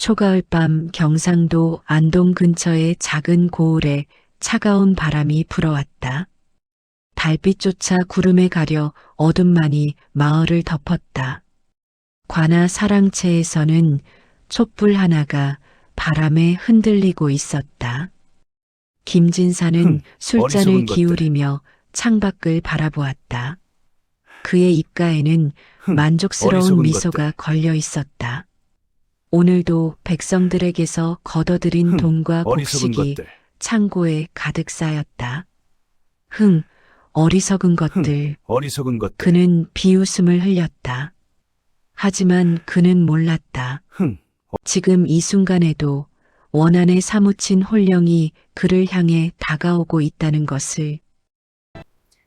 초가을 밤 경상도 안동 근처의 작은 고을에 차가운 바람이 불어왔다. 달빛조차 구름에 가려 어둠만이 마을을 덮었다. 관아 사랑채에서는 촛불 하나가 바람에 흔들리고 있었다. 김진사는 술잔을 어리석은 것들. 기울이며 창밖을 바라보았다. 그의 입가에는 만족스러운 어리석은 미소가 걸려 있었다. 오늘도 백성들에게서 걷어들인 돈과 어리석은 곡식이 것들. 창고에 가득 쌓였다. 어리석은 것들. 어리석은 것들. 그는 비웃음을 흘렸다. 하지만 그는 몰랐다. 지금 이 순간에도 원한에 사무친 혼령이 그를 향해 다가오고 있다는 것을.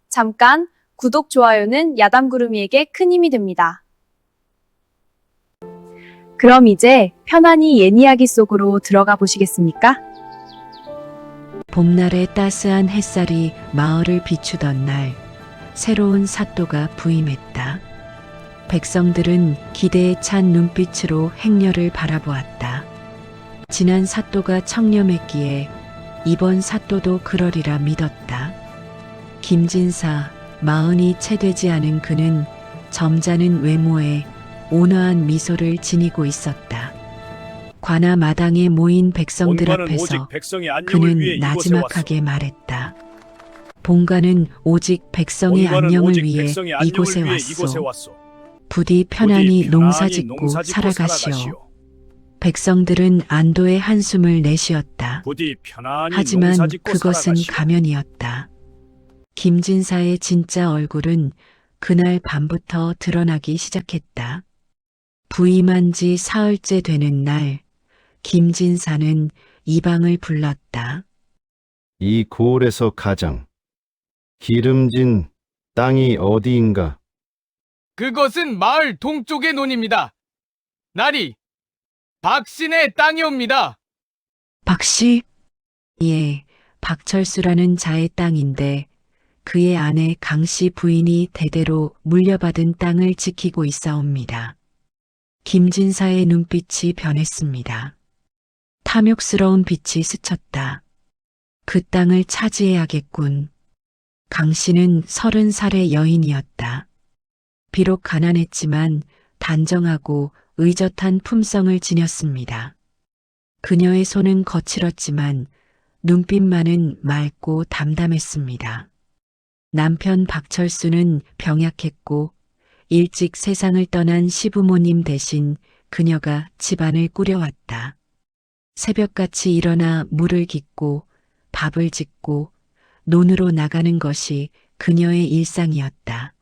잠깐, 구독, 좋아요는 야담구름이에게 큰 힘이 됩니다. 그럼 이제 편안히 옛 이야기 속으로 들어가 보시겠습니까? 봄날의 따스한 햇살이 마을을 비추던 날, 새로운 사또가 부임했다. 백성들은 기대에 찬 눈빛으로 행렬을 바라보았다. 지난 사또가 청렴했기에 이번 사또도 그러리라 믿었다. 김진사, 40이 채 되지 않은 그는 점잖은 외모에 온화한 미소를 지니고 있었다. 관아 마당에 모인 백성들 본관은 앞에서 오직 백성의 안녕을 위해 그는 이곳에 나지막하게 왔소. 말했다. 본관은 오직 백성의 본관은 안녕을 오직 위해 백성의 안녕을 이곳에 위해 왔소. 이곳에 왔소. 부디 편안히 부디 농사짓고 농사짓고 살아가시오. 백성들은 안도의 한숨을 내쉬었다. 부디 편안히 하지만 농사짓고 그것은 살아가시오. 가면이었다. 김진사의 진짜 얼굴은 그날 밤부터 드러나기 시작했다. 부임한 지 사흘째 되는 날, 김진사는 이방을 불렀다. 이 고을에서 가장 기름진 땅이 어디인가? 그것은 마을 동쪽의 논입니다. 나리, 박신의 땅이옵니다. 박씨? 예, 박철수라는 자의 땅인데 그의 아내 강씨 부인이 대대로 물려받은 땅을 지키고 있사옵니다. 김진사의 눈빛이 변했습니다. 탐욕스러운 빛이 스쳤다. 그 땅을 차지해야겠군. 강씨는 30살의 여인이었다. 비록 가난했지만 단정하고 의젓한 품성을 지녔습니다. 그녀의 손은 거칠었지만 눈빛만은 맑고 담담했습니다. 남편 박철수는 병약했고 일찍 세상을 떠난 시부모님 대신 그녀가 집안을 꾸려왔다. 새벽같이 일어나 물을 깃고 밥을 짓고 논으로 나가는 것이 그녀의 일상이었다.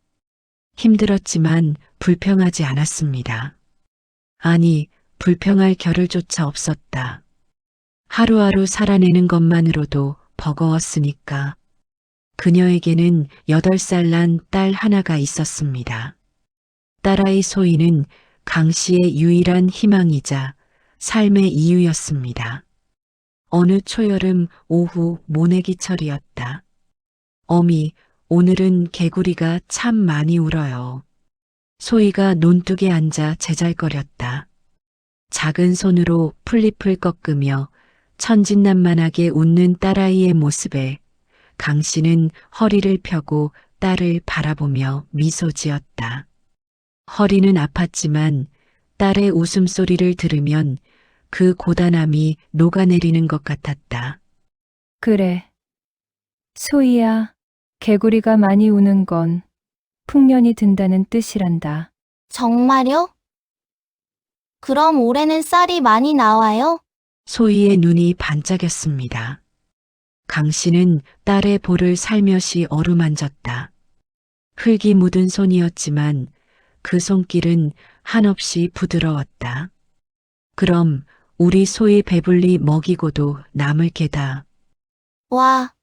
힘들었지만 불평하지 않았습니다. 아니, 불평할 겨를조차 없었다. 하루하루 살아내는 것만으로도 버거웠으니까. 그녀에게는 8살 난 딸 하나가 있었습니다. 딸아이 소희는 강 씨의 유일한 희망이자 삶의 이유였습니다. 어느 초여름 오후 모내기철이었다. 어미, 오늘은 개구리가 참 많이 울어요. 소희가 논둑에 앉아 제잘거렸다. 작은 손으로 풀잎을 꺾으며 천진난만하게 웃는 딸아이의 모습에 강 씨는 허리를 펴고 딸을 바라보며 미소 지었다. 허리는 아팠지만 딸의 웃음소리를 들으면 그 고단함이 녹아내리는 것 같았다. 그래. 소희야, 개구리가 많이 우는 건 풍년이 든다는 뜻이란다. 정말요? 그럼 올해는 쌀이 많이 나와요? 소희의 눈이 반짝였습니다. 강 씨는 딸의 볼을 살며시 어루만졌다. 흙이 묻은 손이었지만 그 손길은 한없이 부드러웠다. 그럼 우리 소희 배불리 먹이고도 남을 게다. 와.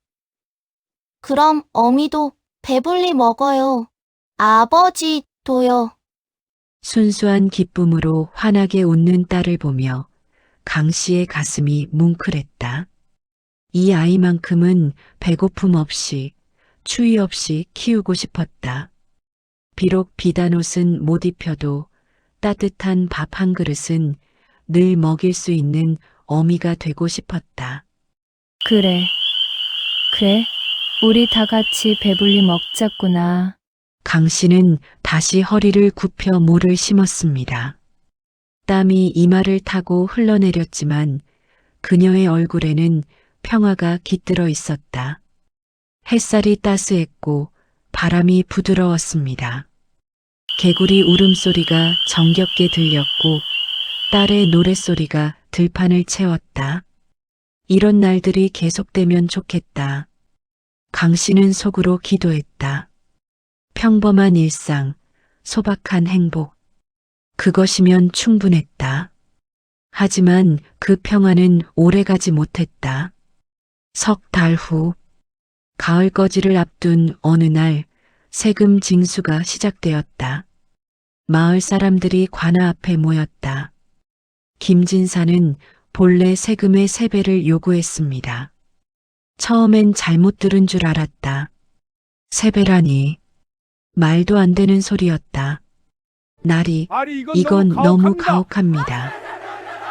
그럼 어미도 배불리 먹어요. 아버지도요. 순수한 기쁨으로 환하게 웃는 딸을 보며 강 씨의 가슴이 뭉클했다. 이 아이만큼은 배고픔 없이 추위 없이 키우고 싶었다. 비록 비단 옷은 못 입혀도 따뜻한 밥 한 그릇은 늘 먹일 수 있는 어미가 되고 싶었다. 그래. 그래. 우리 다 같이 배불리 먹자꾸나. 강 씨는 다시 허리를 굽혀 모를 심었습니다. 땀이 이마를 타고 흘러내렸지만 그녀의 얼굴에는 평화가 깃들어 있었다. 햇살이 따스했고 바람이 부드러웠습니다. 개구리 울음소리가 정겹게 들렸고 딸의 노랫소리가 들판을 채웠다. 이런 날들이 계속되면 좋겠다. 강 씨는 속으로 기도했다. 평범한 일상, 소박한 행복. 그것이면 충분했다. 하지만 그 평화는 오래가지 못했다. 석 달 후, 가을 거지를 앞둔 어느 날 세금 징수가 시작되었다. 마을 사람들이 관아 앞에 모였다. 김진사는 본래 세금의 3배를 요구했습니다. 처음엔 잘못 들은 줄 알았다. 3배라니. 말도 안 되는 소리였다. 나리, 아니 이건 너무 가혹합니다.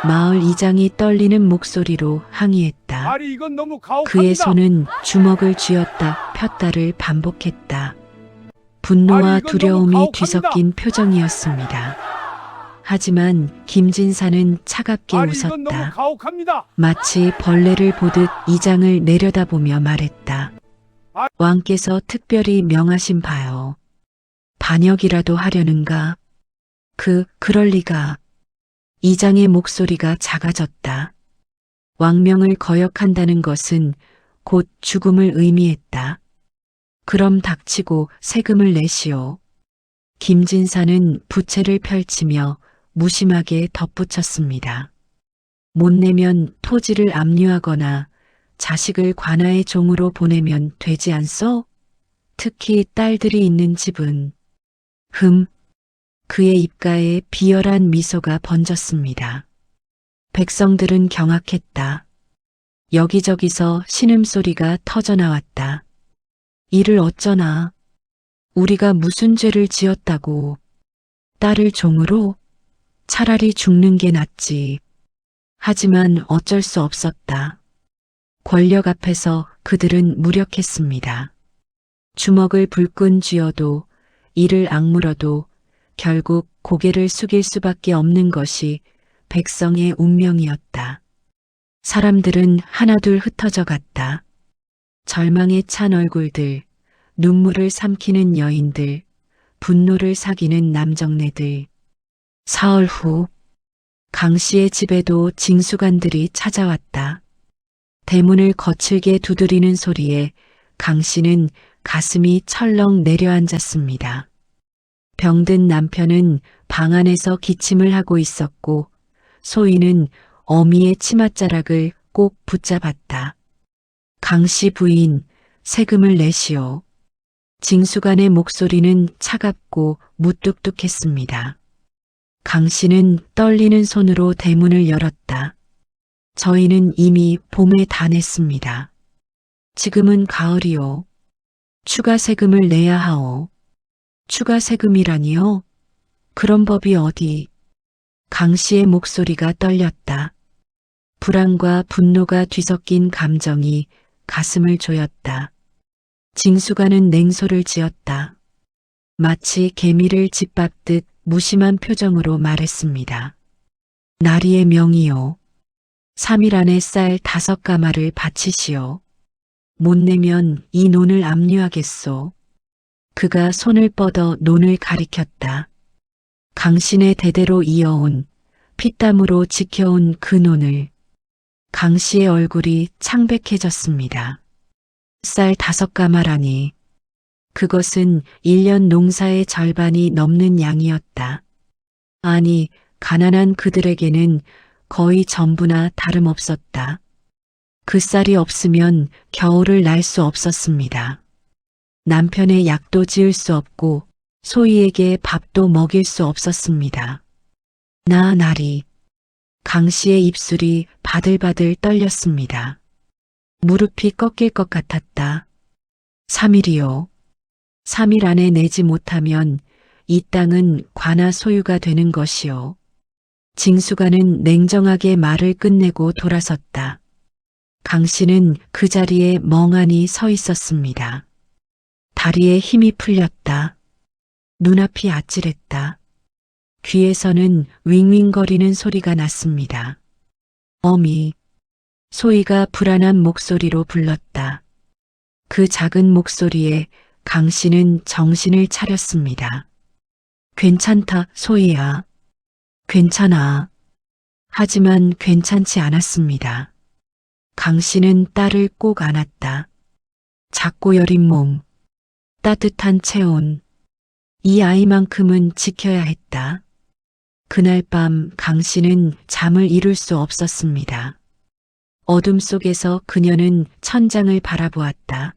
마을 이장이 떨리는 목소리로 항의했다. 아니 이건 너무 가혹합니다. 그의 손은 주먹을 쥐었다 폈다를 반복했다. 분노와 아니, 이건 너무 두려움이 가혹합니다. 뒤섞인 표정이었습니다. 하지만 김진사는 차갑게 아니 이건 너무 웃었다. 가혹합니다. 마치 벌레를 보듯 이장을 내려다보며 말했다. 아- 왕께서 특별히 명하신 바요. 반역이라도 하려는가? 그럴 리가. 이장의 목소리가 작아졌다. 왕명을 거역한다는 것은 곧 죽음을 의미했다. 그럼 닥치고 세금을 내시오. 김진사는 부채를 펼치며 무심하게 덧붙였습니다. 못 내면 토지를 압류하거나 자식을 관아의 종으로 보내면 되지 않소? 특히 딸들이 있는 집은. 그의 입가에 비열한 미소가 번졌습니다. 백성들은 경악했다. 여기저기서 신음소리가 터져나왔다. 이를 어쩌나. 우리가 무슨 죄를 지었다고. 딸을 종으로? 차라리 죽는 게 낫지. 하지만 어쩔 수 없었다. 권력 앞에서 그들은 무력했습니다. 주먹을 불끈 쥐어도 이를 악물어도 결국 고개를 숙일 수밖에 없는 것이 백성의 운명이었다. 사람들은 하나둘 흩어져 갔다. 절망에 찬 얼굴들, 눈물을 삼키는 여인들, 분노를 사기는 남정네들. 사흘 후, 강 씨의 집에도 징수관들이 찾아왔다. 대문을 거칠게 두드리는 소리에 강 씨는 가슴이 철렁 내려앉았습니다. 병든 남편은 방 안에서 기침을 하고 있었고 소희는 어미의 치맛자락을 꼭 붙잡았다. 강 씨 부인, 세금을 내시오. 징수관의 목소리는 차갑고 무뚝뚝했습니다. 강 씨는 떨리는 손으로 대문을 열었다. 저희는 이미 봄에 다냈습니다. 지금은 가을이오. 추가 세금을 내야 하오. 추가 세금이라니요? 그런 법이 어디? 강 씨의 목소리가 떨렸다. 불안과 분노가 뒤섞인 감정이 가슴을 조였다. 징수관은 냉소를 지었다. 마치 개미를 짓밟듯 무심한 표정으로 말했습니다. 나리의 명이요. 3일 안에 쌀 5가마를 바치시오. 못 내면 이 논을 압류하겠소. 그가 손을 뻗어 논을 가리켰다. 강신의 대대로 이어온 피땀으로 지켜온 그 논을. 강 씨의 얼굴이 창백해졌습니다. 쌀 5가마라니. 그것은 1년 농사의 절반이 넘는 양이었다. 아니, 가난한 그들에게는 거의 전부나 다름없었다. 그 쌀이 없으면 겨울을 날 수 없었습니다. 남편의 약도 지을 수 없고 소희에게 밥도 먹일 수 없었습니다. 나리. 강 씨의 입술이 바들바들 떨렸습니다. 무릎이 꺾일 것 같았다. 3일이요. 3일 안에 내지 못하면 이 땅은 관아 소유가 되는 것이요. 징수관은 냉정하게 말을 끝내고 돌아섰다. 강 씨는 그 자리에 멍하니 서 있었습니다. 다리에 힘이 풀렸다. 눈앞이 아찔했다. 귀에서는 윙윙거리는 소리가 났습니다. 어미. 소희가 불안한 목소리로 불렀다. 그 작은 목소리에 강 씨는 정신을 차렸습니다. 괜찮다, 소희야. 괜찮아. 하지만 괜찮지 않았습니다. 강 씨는 딸을 꼭 안았다. 작고 여린 몸, 따뜻한 체온. 이 아이만큼은 지켜야 했다. 그날 밤 강 씨는 잠을 이룰 수 없었습니다. 어둠 속에서 그녀는 천장을 바라보았다.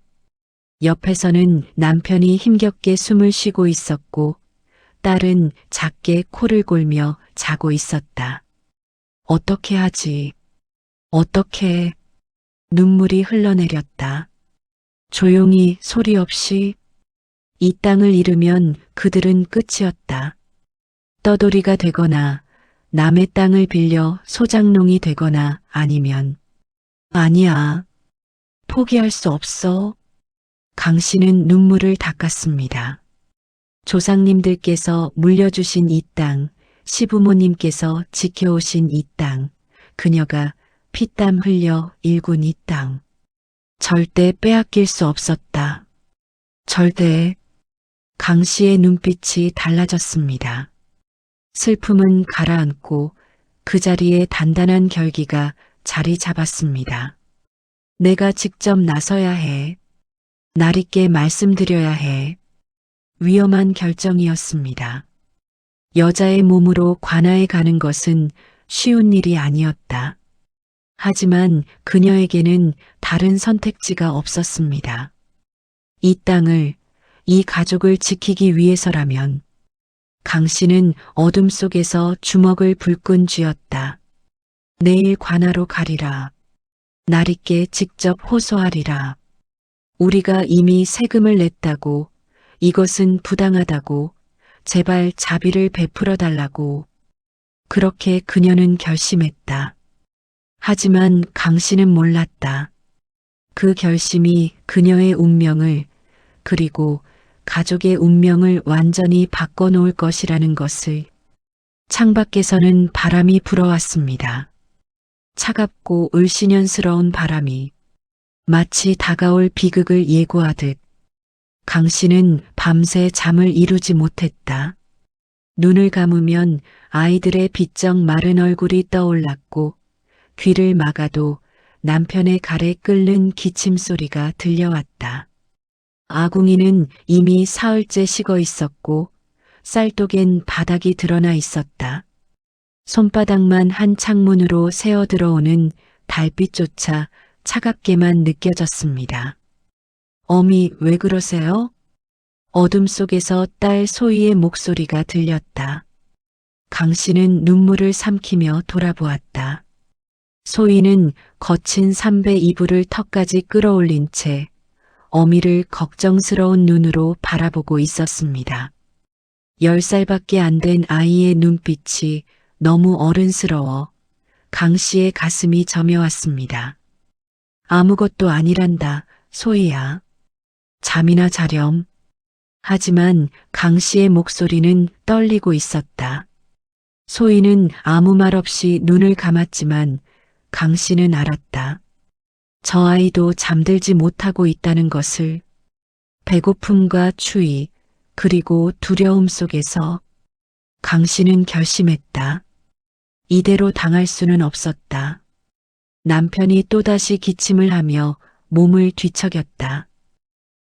옆에서는 남편이 힘겹게 숨을 쉬고 있었고 딸은 작게 코를 골며 자고 있었다. 어떻게 하지? 어떻게? 눈물이 흘러내렸다. 조용히 소리 없이 이 땅을 잃으면 그들은 끝이었다. 떠돌이가 되거나 남의 땅을 빌려 소장농이 되거나 아니면 아니야. 포기할 수 없어. 강 씨는 눈물을 닦았습니다. 조상님들께서 물려주신 이 땅, 시부모님께서 지켜오신 이 땅, 그녀가 피땀 흘려 일군 이 땅. 절대 빼앗길 수 없었다. 절대. 강 씨의 눈빛이 달라졌습니다. 슬픔은 가라앉고 그 자리에 단단한 결기가 자리 잡았습니다. 내가 직접 나서야 해. 날 있게 말씀드려야 해. 위험한 결정이었습니다. 여자의 몸으로 관아에 가는 것은 쉬운 일이 아니었다. 하지만 그녀에게는 다른 선택지가 없었습니다. 이 땅을, 이 가족을 지키기 위해서라면 강 씨는 어둠 속에서 주먹을 불끈 쥐었다. 내일 관아로 가리라. 날 있게 직접 호소하리라. 우리가 이미 세금을 냈다고, 이것은 부당하다고, 제발 자비를 베풀어 달라고. 그렇게 그녀는 결심했다. 하지만 강 씨는 몰랐다. 그 결심이 그녀의 운명을, 그리고 가족의 운명을 완전히 바꿔놓을 것이라는 것을. 창밖에서는 바람이 불어왔습니다. 차갑고 을씨년스러운 바람이 마치 다가올 비극을 예고하듯 강 씨는 밤새 잠을 이루지 못했다. 눈을 감으면 아이들의 비쩍 마른 얼굴이 떠올랐고 귀를 막아도 남편의 갈에 끓는 기침 소리가 들려왔다. 아궁이는 이미 사흘째 식어 있었고 쌀독엔 바닥이 드러나 있었다. 손바닥만 한 창문으로 새어 들어오는 달빛조차 차갑게만 느껴졌습니다. 어미, 왜 그러세요? 어둠 속에서 딸 소희의 목소리가 들렸다. 강 씨는 눈물을 삼키며 돌아보았다. 소희는 거친 삼배 이불을 턱까지 끌어올린 채 어미를 걱정스러운 눈으로 바라보고 있었습니다. 10살밖에 안 된 아이의 눈빛이 너무 어른스러워 강 씨의 가슴이 저며왔습니다. 아무것도 아니란다, 소희야. 잠이나 자렴. 하지만 강 씨의 목소리는 떨리고 있었다. 소희는 아무 말 없이 눈을 감았지만 강 씨는 알았다. 저 아이도 잠들지 못하고 있다는 것을. 배고픔과 추위, 그리고 두려움 속에서 강 씨는 결심했다. 이대로 당할 수는 없었다. 남편이 또다시 기침을 하며 몸을 뒤척였다.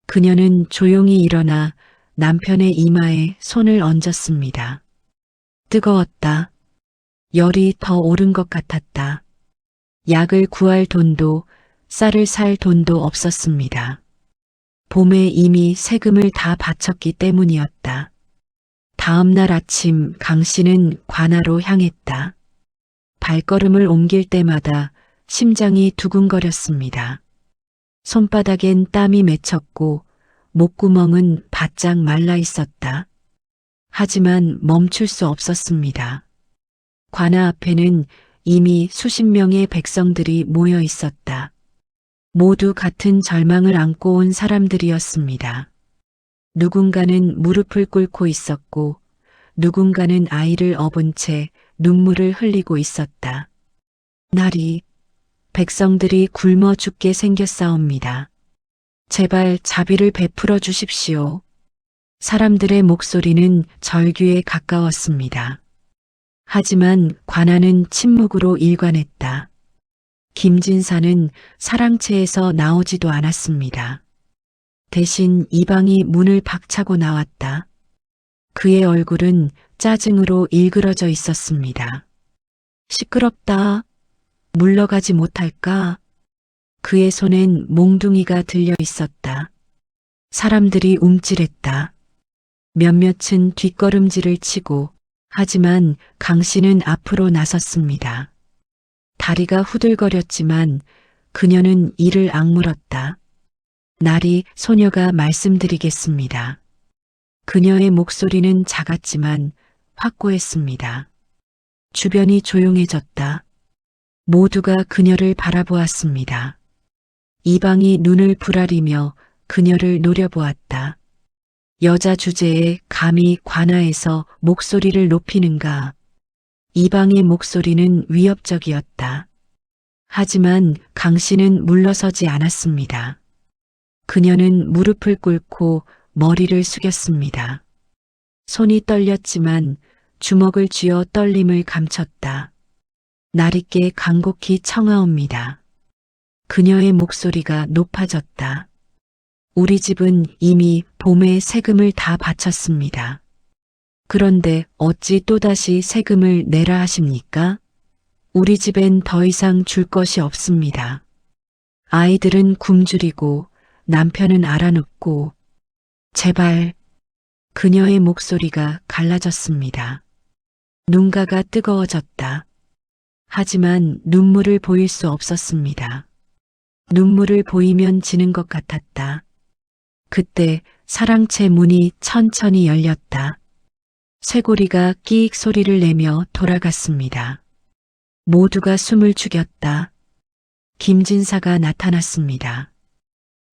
그녀는 조용히 일어나 남편의 이마에 손을 얹었습니다. 뜨거웠다. 열이 더 오른 것 같았다. 약을 구할 돈도 쌀을 살 돈도 없었습니다. 봄에 이미 세금을 다 바쳤기 때문이었다. 다음 날 아침 강 씨는 관아로 향했다. 발걸음을 옮길 때마다 심장이 두근거렸습니다. 손바닥엔 땀이 맺혔고 목구멍은 바짝 말라 있었다. 하지만 멈출 수 없었습니다. 관아 앞에는 이미 수십 명의 백성들이 모여 있었다. 모두 같은 절망을 안고 온 사람들이었습니다. 누군가는 무릎을 꿇고 있었고 누군가는 아이를 업은 채 눈물을 흘리고 있었다. 나리, 백성들이 굶어 죽게 생겼사옵니다. 제발 자비를 베풀어 주십시오. 사람들의 목소리는 절규에 가까웠습니다. 하지만 관아는 침묵으로 일관했다. 김진사는 사랑채에서 나오지도 않았습니다. 대신 이방이 문을 박차고 나왔다. 그의 얼굴은 짜증으로 일그러져 있었습니다. 시끄럽다. 물러가지 못할까? 그의 손엔 몽둥이가 들려 있었다. 사람들이 움찔했다. 몇몇은 뒷걸음질을 치고 하지만 강 씨는 앞으로 나섰습니다. 다리가 후들거렸지만 그녀는 이를 악물었다. 나리, 소녀가 말씀드리겠습니다. 그녀의 목소리는 작았지만 확고했습니다. 주변이 조용해졌다. 모두가 그녀를 바라보았습니다. 이방이 눈을 부라리며 그녀를 노려보았다. 여자 주제에 감히 관아에서 목소리를 높이는가? 이방의 목소리는 위협적이었다. 하지만 강 씨는 물러서지 않았습니다. 그녀는 무릎을 꿇고 머리를 숙였습니다. 손이 떨렸지만 주먹을 쥐어 떨림을 감췄다. 나리께 간곡히 청하옵니다. 그녀의 목소리가 높아졌다. 우리 집은 이미 봄에 세금을 다 바쳤습니다. 그런데 어찌 또다시 세금을 내라 하십니까? 우리 집엔 더 이상 줄 것이 없습니다. 아이들은 굶주리고 남편은 알아눕고 제발. 그녀의 목소리가 갈라졌습니다. 눈가가 뜨거워졌다. 하지만 눈물을 보일 수 없었습니다. 눈물을 보이면 지는 것 같았다. 그때 사랑채 문이 천천히 열렸다. 쇠고리가 끼익 소리를 내며 돌아갔습니다. 모두가 숨을 죽였다. 김진사가 나타났습니다.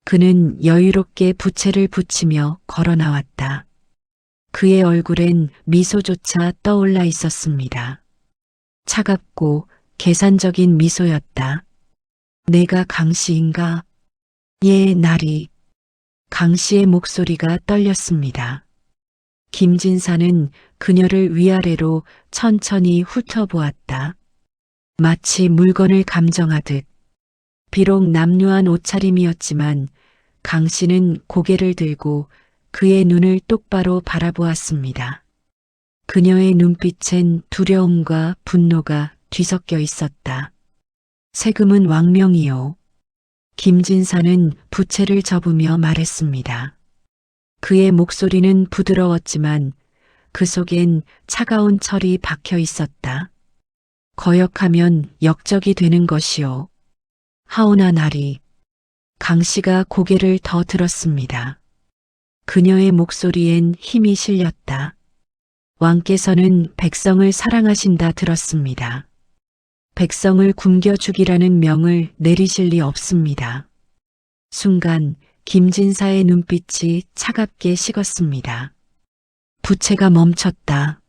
그는 여유롭게 부채를 붙이며 걸어 나왔다. 그의 얼굴엔 미소조차 떠올라 있었습니다. 차갑고 계산적인 미소였다. 내가 강씨인가? 예, 나리. 강씨의 목소리가 떨렸습니다. 김진사는 그녀를 위아래로 천천히 훑어보았다. 마치 물건을 감정하듯. 비록 남루한 옷차림이었지만 강 씨는 고개를 들고 그의 눈을 똑바로 바라보았습니다. 그녀의 눈빛엔 두려움과 분노가 뒤섞여 있었다. 세금은 왕명이요. 김진사는 부채를 접으며 말했습니다. 그의 목소리는 부드러웠지만 그 속엔 차가운 철이 박혀 있었다. 거역하면 역적이 되는 것이요. 하오나 나리. 강 씨가 고개를 더 들었습니다. 그녀의 목소리엔 힘이 실렸다. 왕께서는 백성을 사랑하신다 들었습니다. 백성을 굶겨 죽이라는 명을 내리실 리 없습니다. 순간 김진사의 눈빛이 차갑게 식었습니다. 부채가 멈췄다.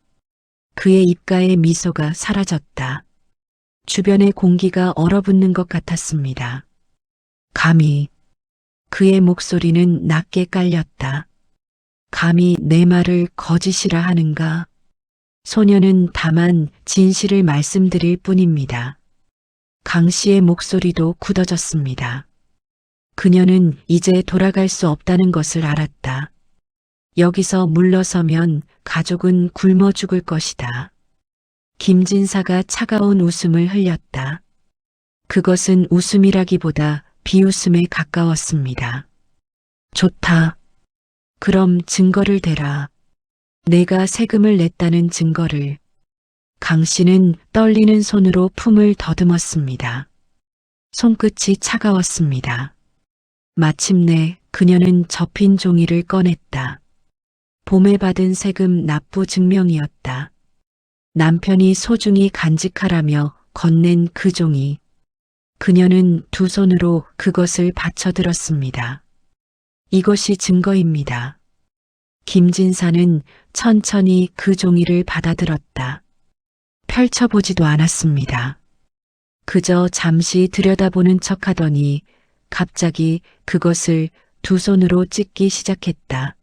그의 입가에 미소가 사라졌다. 주변의 공기가 얼어붙는 것 같았습니다. 감히. 그의 목소리는 낮게 깔렸다. 감히 내 말을 거짓이라 하는가? 소녀는 다만 진실을 말씀드릴 뿐입니다. 강 씨의 목소리도 굳어졌습니다. 그녀는 이제 돌아갈 수 없다는 것을 알았다. 여기서 물러서면 가족은 굶어 죽을 것이다. 김진사가 차가운 웃음을 흘렸다. 그것은 웃음이라기보다 비웃음에 가까웠습니다. 좋다. 그럼 증거를 대라. 내가 세금을 냈다는 증거를. 강 씨는 떨리는 손으로 품을 더듬었습니다. 손끝이 차가웠습니다. 마침내 그녀는 접힌 종이를 꺼냈다. 봄에 받은 세금 납부 증명이었다. 남편이 소중히 간직하라며 건넨 그 종이. 그녀는 두 손으로 그것을 받쳐들었습니다. 이것이 증거입니다. 김진사는 천천히 그 종이를 받아들었다. 펼쳐보지도 않았습니다. 그저 잠시 들여다보는 척하더니 갑자기 그것을 두 손으로 찢기 시작했다.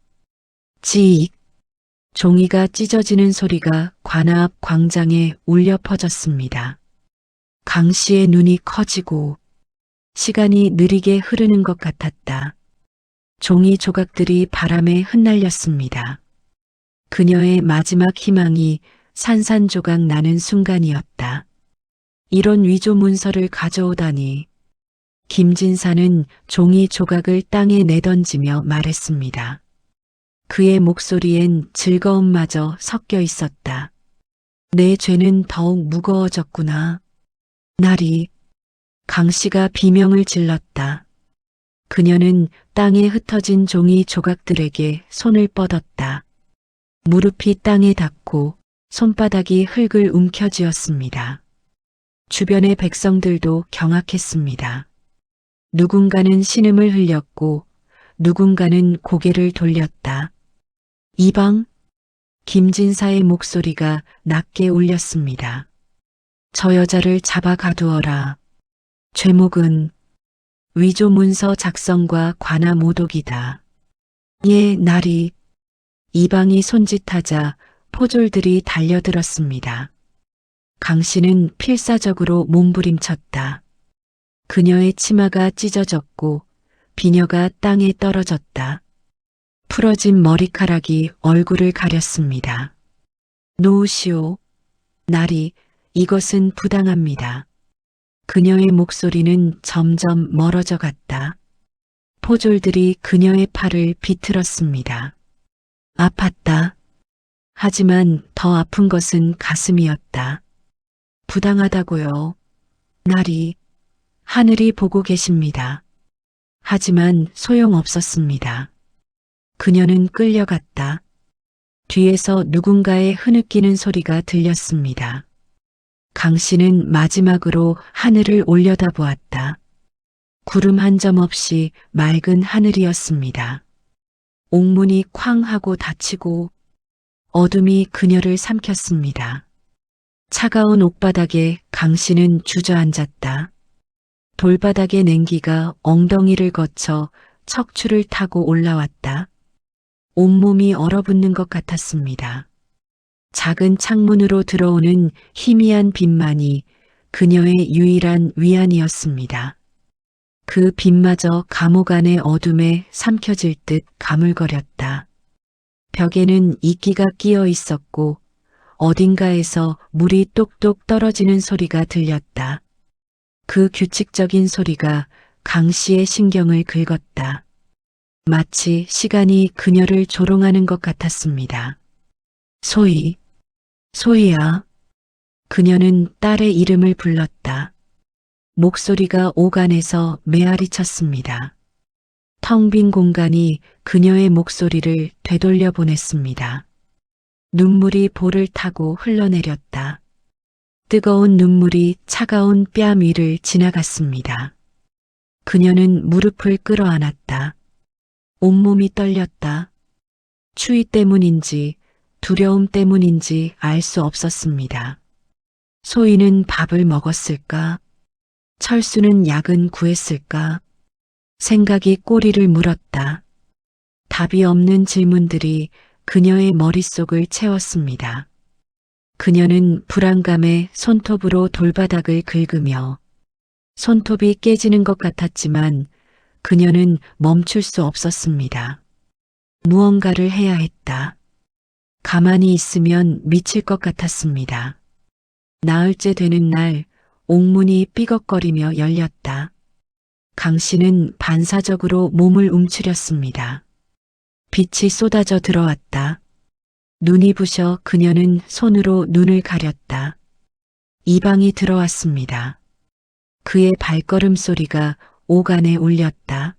지익! 종이가 찢어지는 소리가 관아 앞 광장에 울려 퍼졌습니다. 강 씨의 눈이 커지고 시간이 느리게 흐르는 것 같았다. 종이 조각들이 바람에 흩날렸습니다. 그녀의 마지막 희망이 산산조각 나는 순간이었다. 이런 위조 문서를 가져오다니. 김진사는 종이 조각을 땅에 내던지며 말했습니다. 그의 목소리엔 즐거움마저 섞여 있었다. 내 죄는 더욱 무거워졌구나. 나리. 강 씨가 비명을 질렀다. 그녀는 땅에 흩어진 종이 조각들에게 손을 뻗었다. 무릎이 땅에 닿고 손바닥이 흙을 움켜쥐었습니다. 주변의 백성들도 경악했습니다. 누군가는 신음을 흘렸고 누군가는 고개를 돌렸다. 이방? 김진사의 목소리가 낮게 울렸습니다. 저 여자를 잡아 가두어라. 죄목은 위조 문서 작성과 관아 모독이다. 예, 나리. 이방이 손짓하자 포졸들이 달려들었습니다. 강 씨는 필사적으로 몸부림쳤다. 그녀의 치마가 찢어졌고 비녀가 땅에 떨어졌다. 풀어진 머리카락이 얼굴을 가렸습니다. 놓으시오. 나리, 이것은 부당합니다. 그녀의 목소리는 점점 멀어져 갔다. 포졸들이 그녀의 팔을 비틀었습니다. 아팠다. 하지만 더 아픈 것은 가슴이었다. 부당하다고요. 나리, 하늘이 보고 계십니다. 하지만 소용없었습니다. 그녀는 끌려갔다. 뒤에서 누군가의 흐느끼는 소리가 들렸습니다. 강 씨는 마지막으로 하늘을 올려다보았다. 구름 한 점 없이 맑은 하늘이었습니다. 옥문이 쾅 하고 닫히고 어둠이 그녀를 삼켰습니다. 차가운 옥바닥에 강 씨는 주저앉았다. 돌바닥의 냉기가 엉덩이를 거쳐 척추를 타고 올라왔다. 온몸이 얼어붙는 것 같았습니다. 작은 창문으로 들어오는 희미한 빛만이 그녀의 유일한 위안이었습니다. 그 빛마저 감옥 안의 어둠에 삼켜질 듯 가물거렸다. 벽에는 이끼가 끼어 있었고 어딘가에서 물이 똑똑 떨어지는 소리가 들렸다. 그 규칙적인 소리가 강 씨의 신경을 긁었다. 마치 시간이 그녀를 조롱하는 것 같았습니다. 소희, 소희야. 그녀는 딸의 이름을 불렀다. 목소리가 오간에서 메아리 쳤습니다. 텅 빈 공간이 그녀의 목소리를 되돌려 보냈습니다. 눈물이 볼을 타고 흘러내렸다. 뜨거운 눈물이 차가운 뺨 위를 지나갔습니다. 그녀는 무릎을 끌어안았다. 온몸이 떨렸다. 추위 때문인지 두려움 때문인지 알 수 없었습니다. 소희는 밥을 먹었을까? 철수는 약은 구했을까? 생각이 꼬리를 물었다. 답이 없는 질문들이 그녀의 머릿속을 채웠습니다. 그녀는 불안감에 손톱으로 돌바닥을 긁으며 손톱이 깨지는 것 같았지만 그녀는 멈출 수 없었습니다. 무언가를 해야 했다. 가만히 있으면 미칠 것 같았습니다. 나흘째 되는 날 옥문이 삐걱거리며 열렸다. 강 씨는 반사적으로 몸을 움츠렸습니다. 빛이 쏟아져 들어왔다. 눈이 부셔 그녀는 손으로 눈을 가렸다. 이방이 들어왔습니다. 그의 발걸음 소리가 오간에 울렸다.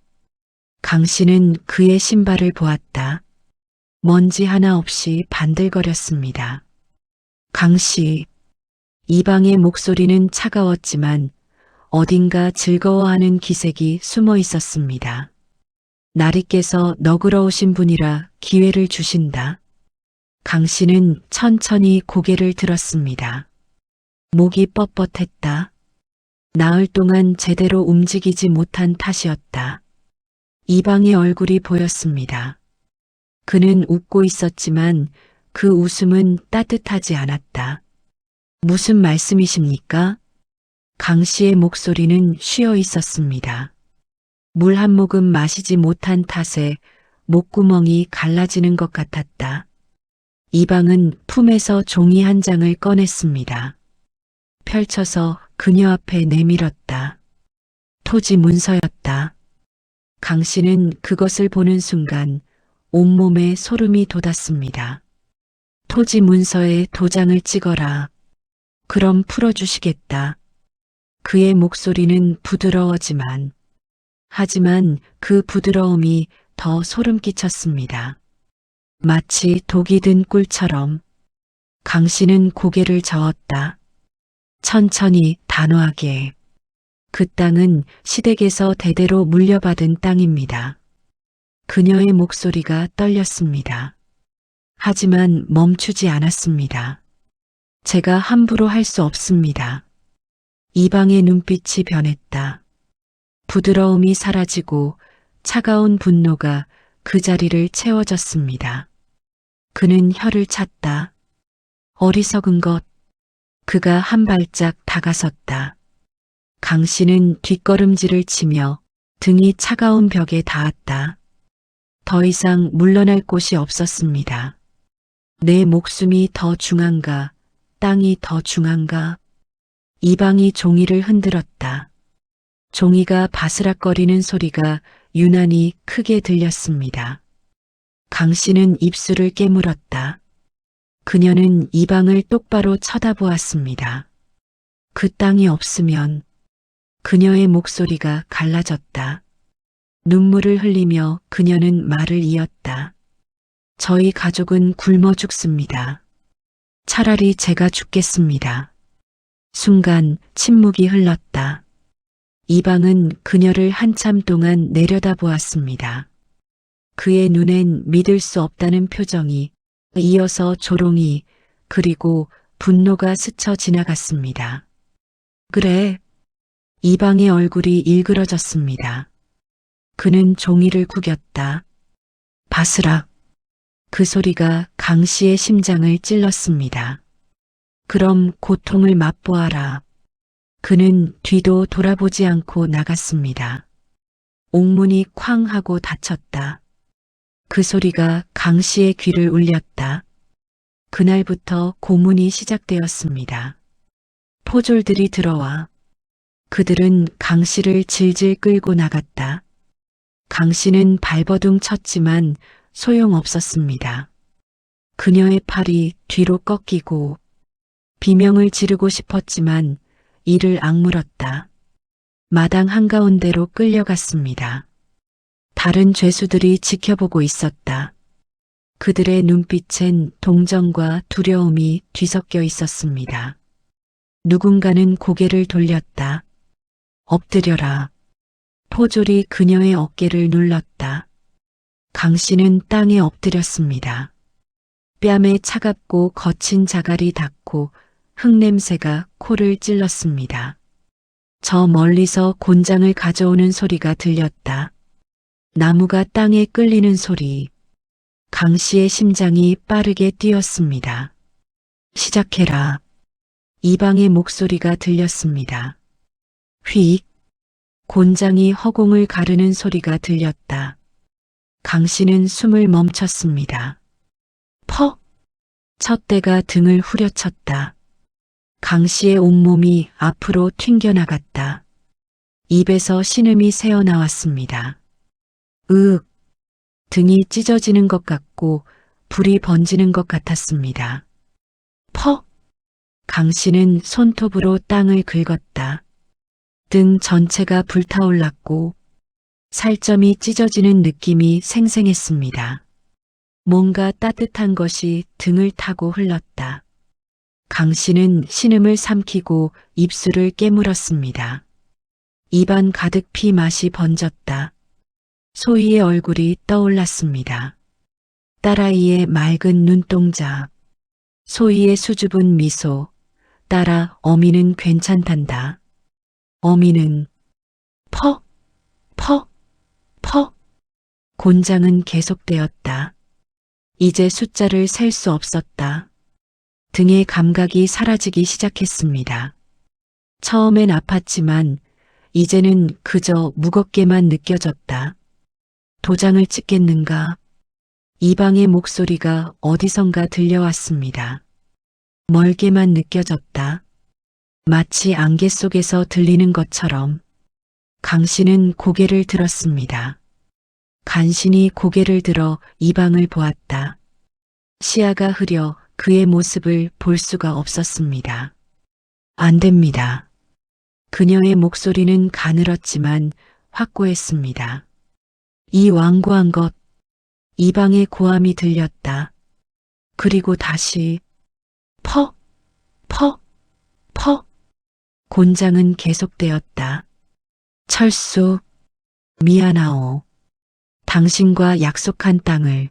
강 씨는 그의 신발을 보았다. 먼지 하나 없이 반들거렸습니다. 강 씨. 이방의 목소리는 차가웠지만 어딘가 즐거워하는 기색이 숨어 있었습니다. 나리께서 너그러우신 분이라 기회를 주신다. 강 씨는 천천히 고개를 들었습니다. 목이 뻣뻣했다. 나흘 동안 제대로 움직이지 못한 탓이었다. 이방의 얼굴이 보였습니다. 그는 웃고 있었지만 그 웃음은 따뜻하지 않았다. 무슨 말씀이십니까? 강 씨의 목소리는 쉬어 있었습니다. 물 한 모금 마시지 못한 탓에 목구멍이 갈라지는 것 같았다. 이방은 품에서 종이 한 장을 꺼냈습니다. 펼쳐서 그녀 앞에 내밀었다. 토지 문서였다. 강 씨는 그것을 보는 순간 온몸에 소름이 돋았습니다. 토지 문서에 도장을 찍어라. 그럼 풀어주시겠다. 그의 목소리는 부드러워지만 하지만 그 부드러움이 더 소름 끼쳤습니다. 마치 독이 든 꿀처럼. 강 씨는 고개를 저었다. 천천히 단호하게. 그 땅은 시댁에서 대대로 물려받은 땅입니다. 그녀의 목소리가 떨렸습니다. 하지만 멈추지 않았습니다. 제가 함부로 할 수 없습니다. 이방의 눈빛이 변했다. 부드러움이 사라지고 차가운 분노가 그 자리를 채워졌습니다. 그는 혀를 찼다. 어리석은 것. 그가 한 발짝 다가섰다. 강 씨는 뒷걸음질을 치며 등이 차가운 벽에 닿았다. 더 이상 물러날 곳이 없었습니다. 내 목숨이 더 중한가, 땅이 더 중한가. 이방이 종이를 흔들었다. 종이가 바스락거리는 소리가 유난히 크게 들렸습니다. 강 씨는 입술을 깨물었다. 그녀는 이방을 똑바로 쳐다보았습니다. 그 땅이 없으면. 그녀의 목소리가 갈라졌다. 눈물을 흘리며 그녀는 말을 이었다. 저희 가족은 굶어 죽습니다. 차라리 제가 죽겠습니다. 순간 침묵이 흘렀다. 이방은 그녀를 한참 동안 내려다보았습니다. 그의 눈엔 믿을 수 없다는 표정이, 이어서 조롱이, 그리고 분노가 스쳐 지나갔습니다. 그래. 이방의 얼굴이 일그러졌습니다. 그는 종이를 구겼다. 바스락. 그 소리가 강 씨의 심장을 찔렀습니다. 그럼 고통을 맛보아라. 그는 뒤도 돌아보지 않고 나갔습니다. 옥문이 쾅 하고 닫혔다. 그 소리가 강 씨의 귀를 울렸다. 그날부터 고문이 시작되었습니다. 포졸들이 들어와 그들은 강 씨를 질질 끌고 나갔다. 강 씨는 발버둥 쳤지만 소용없었습니다. 그녀의 팔이 뒤로 꺾이고 비명을 지르고 싶었지만 이를 악물었다. 마당 한가운데로 끌려갔습니다. 다른 죄수들이 지켜보고 있었다. 그들의 눈빛엔 동정과 두려움이 뒤섞여 있었습니다. 누군가는 고개를 돌렸다. 엎드려라. 포졸이 그녀의 어깨를 눌렀다. 강 씨는 땅에 엎드렸습니다. 뺨에 차갑고 거친 자갈이 닿고 흙냄새가 코를 찔렀습니다. 저 멀리서 곤장을 가져오는 소리가 들렸다. 나무가 땅에 끌리는 소리. 강 씨의 심장이 빠르게 뛰었습니다. 시작해라. 이방의 목소리가 들렸습니다. 휙. 곤장이 허공을 가르는 소리가 들렸다. 강 씨는 숨을 멈췄습니다. 퍽! 첫 대가 등을 후려쳤다. 강 씨의 온몸이 앞으로 튕겨나갔다. 입에서 신음이 새어나왔습니다. 으윽! 등이 찢어지는 것 같고 불이 번지는 것 같았습니다. 퍽! 강 씨는 손톱으로 땅을 긁었다. 등 전체가 불타올랐고 살점이 찢어지는 느낌이 생생했습니다. 뭔가 따뜻한 것이 등을 타고 흘렀다. 강 씨는 신음을 삼키고 입술을 깨물었습니다. 입안 가득 피 맛이 번졌다. 소희의 얼굴이 떠올랐습니다. 딸아이의 맑은 눈동자, 소희의 수줍은 미소, 딸아 어미는 괜찮단다. 어미는 퍽, 퍽, 퍽. 곤장은 계속되었다. 이제 숫자를 셀 수 없었다. 등의 감각이 사라지기 시작했습니다. 처음엔 아팠지만 이제는 그저 무겁게만 느껴졌다. 도장을 찍겠는가? 이방의 목소리가 어디선가 들려왔습니다. 멀게만 느껴졌다. 마치 안개 속에서 들리는 것처럼. 강 씨는 고개를 들었습니다. 간신히 고개를 들어 이방을 보았다. 시야가 흐려 그의 모습을 볼 수가 없었습니다. 안 됩니다. 그녀의 목소리는 가늘었지만 확고했습니다. 이 완고한 것, 이방의 고함이 들렸다. 그리고 다시 퍽, 퍽, 퍽. 곤장은 계속되었다. 철수, 미안하오. 당신과 약속한 땅을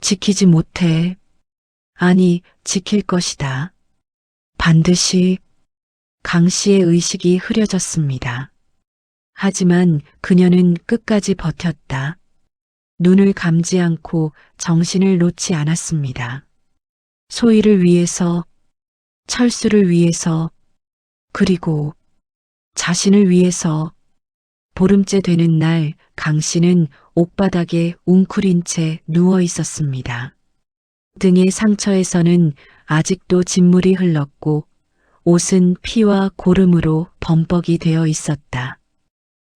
지키지 못해. 아니, 지킬 것이다. 반드시. 강 씨의 의식이 흐려졌습니다. 하지만 그녀는 끝까지 버텼다. 눈을 감지 않고 정신을 놓지 않았습니다. 소희를 위해서, 철수를 위해서, 그리고 자신을 위해서. 보름째 되는 날 강 씨는 옥바닥에 웅크린 채 누워 있었습니다. 등의 상처에서는 아직도 진물이 흘렀고 옷은 피와 고름으로 범벅이 되어 있었다.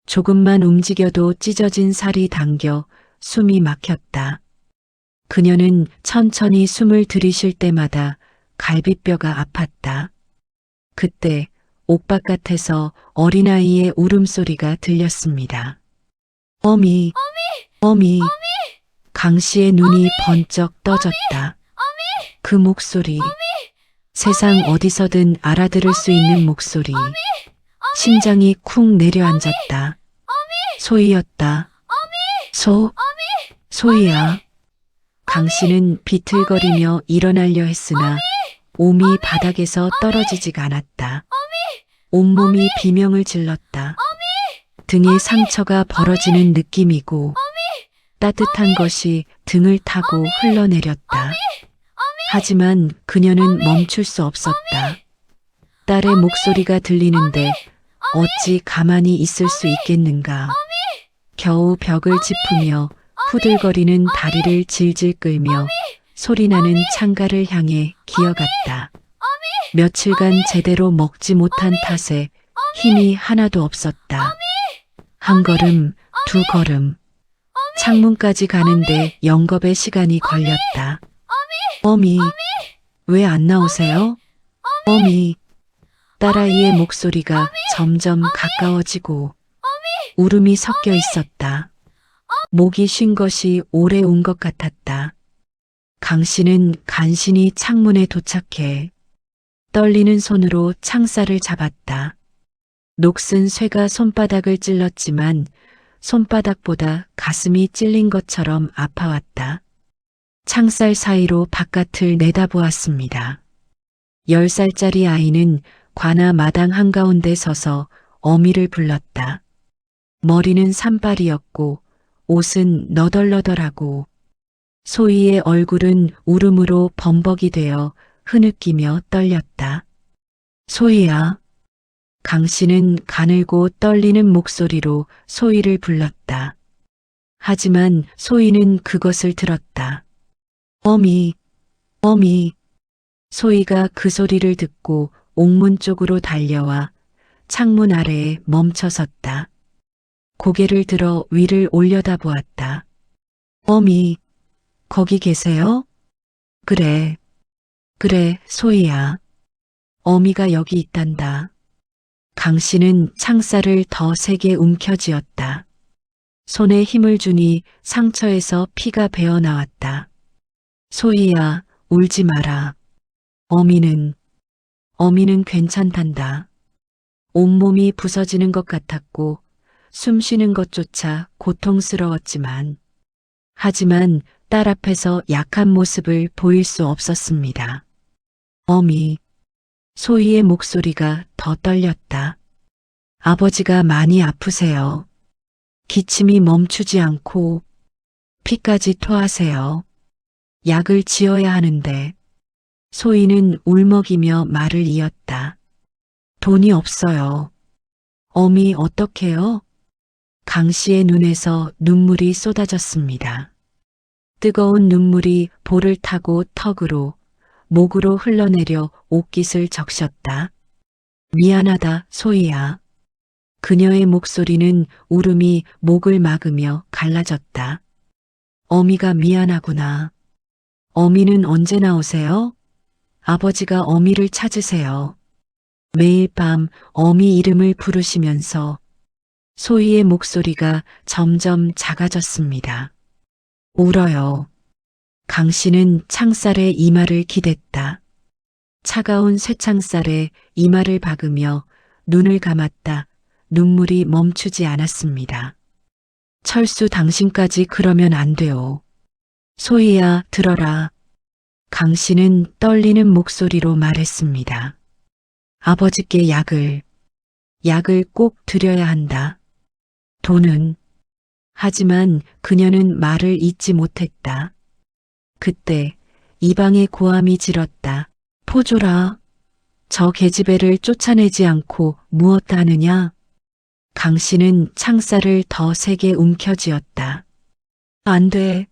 조금만 움직여도 찢어진 살이 당겨 숨이 막혔다. 그녀는 천천히 숨을 들이쉴 때마다 갈비뼈가 아팠다. 그때 옥바깥에서 어린아이의 울음소리가 들렸습니다. 어미, 어미. 강 씨의 눈이 번쩍 떠졌다. 그 목소리, 세상 어디서든 알아들을 수 있는 목소리. 심장이 쿵 내려앉았다. 소희였다. 소희야. 강 씨는 비틀거리며 일어나려 했으나 몸이 바닥에서 떨어지지가 않았다. 온몸이 비명을 질렀다. 등의 상처가 벌어지는 느낌이고 따뜻한 것이 등을 타고 흘러내렸다. 하지만 그녀는 멈출 수 없었다. 딸의 목소리가 들리는데 어찌 가만히 있을 수 있겠는가. 겨우 벽을 짚으며 후들거리는 다리를 질질 끌며 소리나는 창가를 향해 기어갔다. 며칠간 제대로 먹지 못한 탓에 힘이 하나도 없었다. 한 걸음, 두 걸음. 창문까지 가는데 영겁의 시간이 걸렸다. 어미, 왜 안 나오세요? 어미. 딸아이의 목소리가 점점 가까워지고 울음이 섞여 있었다. 목이 쉰 것이 오래 온 것 같았다. 강 씨는 간신히 창문에 도착해 떨리는 손으로 창살을 잡았다. 녹슨 쇠가 손바닥을 찔렀지만 손바닥보다 가슴이 찔린 것처럼 아파왔다. 창살 사이로 바깥을 내다보았습니다. 10살짜리 아이는 관아 마당 한가운데 서서 어미를 불렀다. 머리는 산발이었고 옷은 너덜너덜하고 소희의 얼굴은 울음으로 범벅이 되어 흐느끼며 떨렸다. 소희야. 강 씨는 가늘고 떨리는 목소리로 소희를 불렀다. 하지만 소희는 그것을 들었다. 어미, 어미. 소희가 그 소리를 듣고 옥문 쪽으로 달려와 창문 아래에 멈춰섰다. 고개를 들어 위를 올려다보았다. 어미, 거기 계세요? 그래, 소희야. 어미가 여기 있단다. 강 씨는 창살을 더 세게 움켜쥐었다. 손에 힘을 주니 상처에서 피가 배어나왔다. 소희야, 울지 마라. 어미는 어미는 괜찮단다. 온몸이 부서지는 것 같았고 숨 쉬는 것조차 고통스러웠지만 하지만 딸 앞에서 약한 모습을 보일 수 없었습니다. 어미, 소희의 목소리가 더 떨렸다. 아버지가 많이 아프세요. 기침이 멈추지 않고 피까지 토하세요. 약을 지어야 하는데. 소희는 울먹이며 말을 이었다. 돈이 없어요. 어미 어떡해요? 강 씨의 눈에서 눈물이 쏟아졌습니다. 뜨거운 눈물이 볼을 타고 턱으로, 목으로 흘러내려 옷깃을 적셨다. 미안하다, 소희야. 그녀의 목소리는 울음이 목을 막으며 갈라졌다. 어미가 미안하구나. 어미는 언제 나오세요? 아버지가 어미를 찾으세요. 매일 밤 어미 이름을 부르시면서 소희의 목소리가 점점 작아졌습니다. 울어요. 강 씨는 창살에 이마를 기댔다. 차가운 쇠창살에 이마를 박으며 눈을 감았다. 눈물이 멈추지 않았습니다. 철수 당신까지 그러면 안 돼요. 소희야, 들어라. 강 씨는 떨리는 목소리로 말했습니다. 아버지께 약을 꼭 드려야 한다. 돈은. 하지만 그녀는 말을 잇지 못했다. 그때 이 방의 고함이 질었다. 포조라. 저 계집애를 쫓아내지 않고 무엇 하느냐? 강 씨는 창살을 더 세게 움켜쥐었다. 안 돼.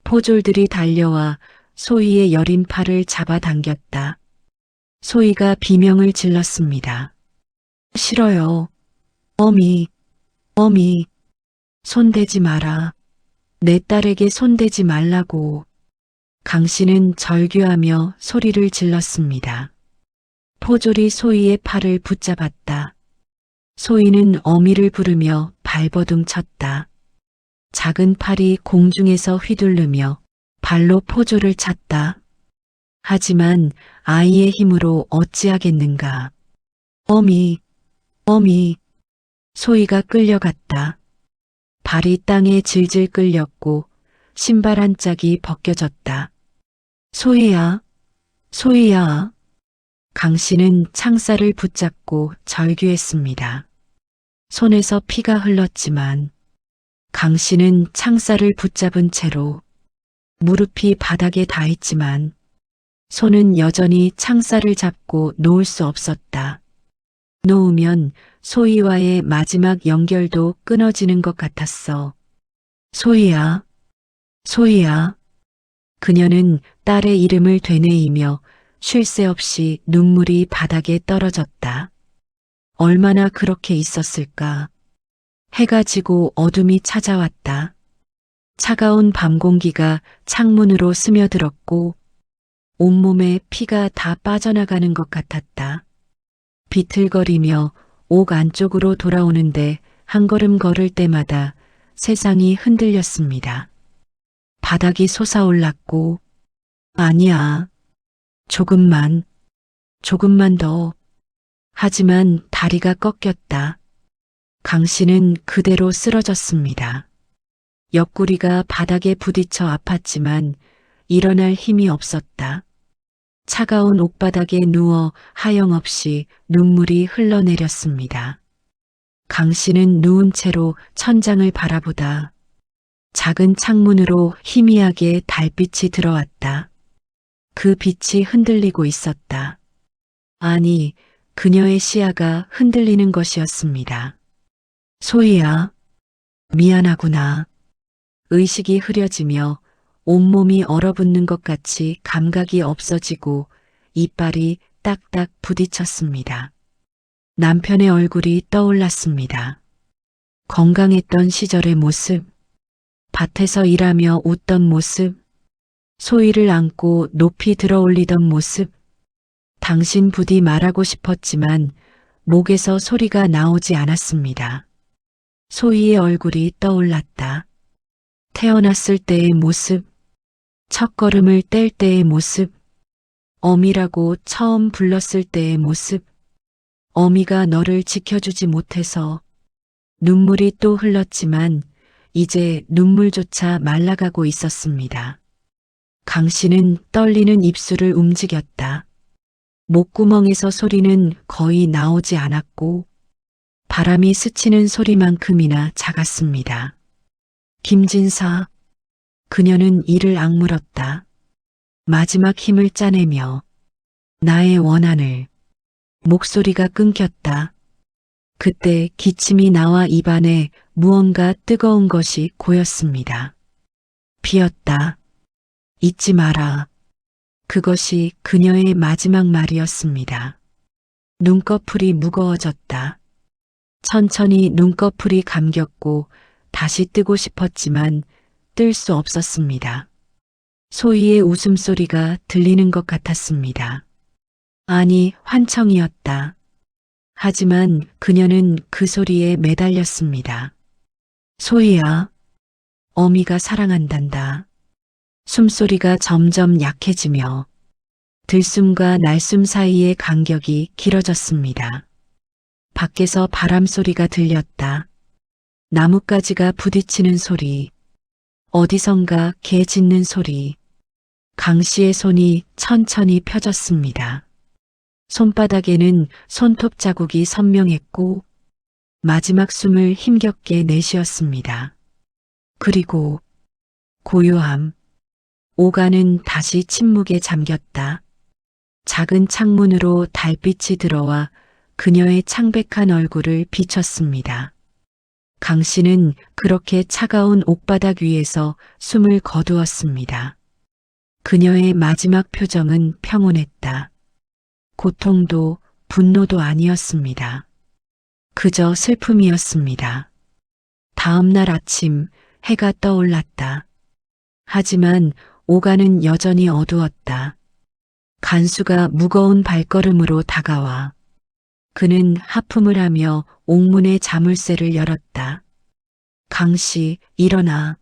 포졸들이 달려와 소희의 여린 팔을 잡아당겼다. 소희가 비명을 질렀습니다. 싫어요. 어미. 손대지 마라. 내 딸에게 손대지 말라고. 강 씨는 절규하며 소리를 질렀습니다. 포졸이 소희의 팔을 붙잡았다. 소희는 어미를 부르며 발버둥 쳤다. 작은 팔이 공중에서 휘둘르며 발로 포졸을 찼다. 하지만 아이의 힘으로 어찌하겠는가. 어미. 소희가 끌려갔다. 발이 땅에 질질 끌렸고 신발 한 짝이 벗겨졌다. 소희야. 강 씨는 창살을 붙잡고 절규했습니다. 손에서 피가 흘렀지만 강 씨는 창살을 붙잡은 채로 무릎이 바닥에 닿았지만 손은 여전히 창살을 잡고 놓을 수 없었다. 놓으면 소희와의 마지막 연결도 끊어지는 것 같았어. 소희야. 그녀는 딸의 이름을 되뇌이며 쉴 새 없이 눈물이 바닥에 떨어졌다. 얼마나 그렇게 있었을까. 해가 지고 어둠이 찾아왔다. 차가운 밤 공기가 창문으로 스며들었고 온몸에 피가 다 빠져나가는 것 같았다. 비틀거리며 옥 안쪽으로 돌아오는데 한 걸음 걸을 때마다 세상이 흔들렸습니다. 바닥이 솟아올랐고 아니야. 조금만 더. 하지만 다리가 꺾였다. 강 씨는 그대로 쓰러졌습니다. 옆구리가 바닥에 부딪혀 아팠지만 일어날 힘이 없었다. 차가운 옥바닥에 누워 하염없이 눈물이 흘러내렸습니다. 강 씨는 누운 채로 천장을 바라보다 작은 창문으로 희미하게 달빛이 들어왔다. 그 빛이 흔들리고 있었다. 아니, 그녀의 시야가 흔들리는 것이었습니다. 소희야, 미안하구나. 의식이 흐려지며 온몸이 얼어붙는 것 같이 감각이 없어지고 이빨이 딱딱 부딪혔습니다. 남편의 얼굴이 떠올랐습니다. 건강했던 시절의 모습, 밭에서 일하며 웃던 모습, 소희를 안고 높이 들어올리던 모습. 당신 부디 말하고 싶었지만 목에서 소리가 나오지 않았습니다. 소희의 얼굴이 떠올랐다. 태어났을 때의 모습, 첫걸음을 뗄 때의 모습, 어미라고 처음 불렀을 때의 모습, 어미가 너를 지켜주지 못해서 눈물이 또 흘렀지만 이제 눈물조차 말라가고 있었습니다. 강 씨는 떨리는 입술을 움직였다. 목구멍에서 소리는 거의 나오지 않았고 바람이 스치는 소리만큼이나 작았습니다. 김진사, 그녀는 이를 악물었다. 마지막 힘을 짜내며 나의 원한을. 목소리가 끊겼다. 그때 기침이 나와 입안에 무언가 뜨거운 것이 고였습니다. 비었다. 잊지 마라. 그것이 그녀의 마지막 말이었습니다. 눈꺼풀이 무거워졌다. 천천히 눈꺼풀이 감겼고 다시 뜨고 싶었지만 뜰 수 없었습니다. 소희의 웃음소리가 들리는 것 같았습니다. 아니, 환청이었다. 하지만 그녀는 그 소리에 매달렸습니다. 소희야, 어미가 사랑한단다. 숨소리가 점점 약해지며 들숨과 날숨 사이의 간격이 길어졌습니다. 밖에서 바람 소리가 들렸다. 나뭇가지가 부딪히는 소리, 어디선가 개 짖는 소리. 강 씨의 손이 천천히 펴졌습니다. 손바닥에는 손톱 자국이 선명했고 마지막 숨을 힘겹게 내쉬었습니다. 그리고 고요함. 오가는 다시 침묵에 잠겼다. 작은 창문으로 달빛이 들어와 그녀의 창백한 얼굴을 비췄습니다. 강 씨는 그렇게 차가운 옥바닥 위에서 숨을 거두었습니다. 그녀의 마지막 표정은 평온했다. 고통도 분노도 아니었습니다. 그저 슬픔이었습니다. 다음 날 아침 해가 떠올랐다. 하지만 오가는 여전히 어두웠다. 간수가 무거운 발걸음으로 다가와 그는 하품을 하며 옥문의 자물쇠를 열었다. 강씨, 일어나.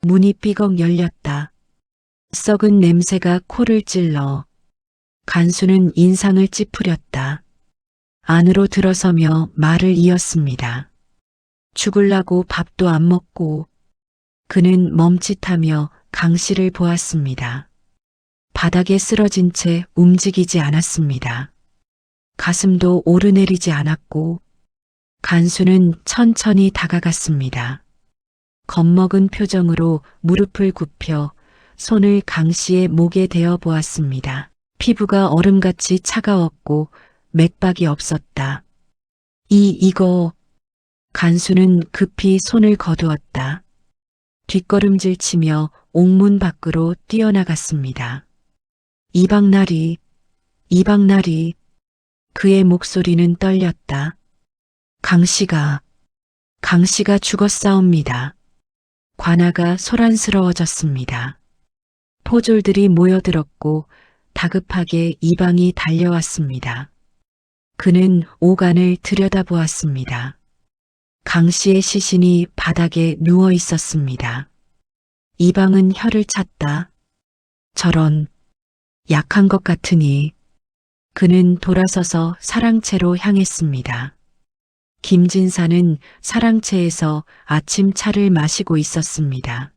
문이 삐걱 열렸다. 썩은 냄새가 코를 찔러 간수는 인상을 찌푸렸다. 안으로 들어서며 말을 이었습니다. 죽을라고 밥도 안 먹고. 그는 멈칫하며 강 씨를 보았습니다. 바닥에 쓰러진 채 움직이지 않았습니다. 가슴도 오르내리지 않았고 간수는 천천히 다가갔습니다. 겁먹은 표정으로 무릎을 굽혀 손을 강 씨의 목에 대어 보았습니다. 피부가 얼음같이 차가웠고 맥박이 없었다. 이거. 간수는 급히 손을 거두었다. 뒷걸음질 치며 옥문 밖으로 뛰어나갔습니다. 이박나리. 그의 목소리는 떨렸다. 강씨가 죽었사옵니다. 관아가 소란스러워졌습니다. 포졸들이 모여들었고 다급하게 이방이 달려왔습니다. 그는 오간을 들여다보았습니다. 강씨의 시신이 바닥에 누워 있었습니다. 이방은 혀를 찼다. 저런, 약한 것 같으니. 그는 돌아서서 사랑채로 향했습니다. 김진사는 사랑채에서 아침 차를 마시고 있었습니다.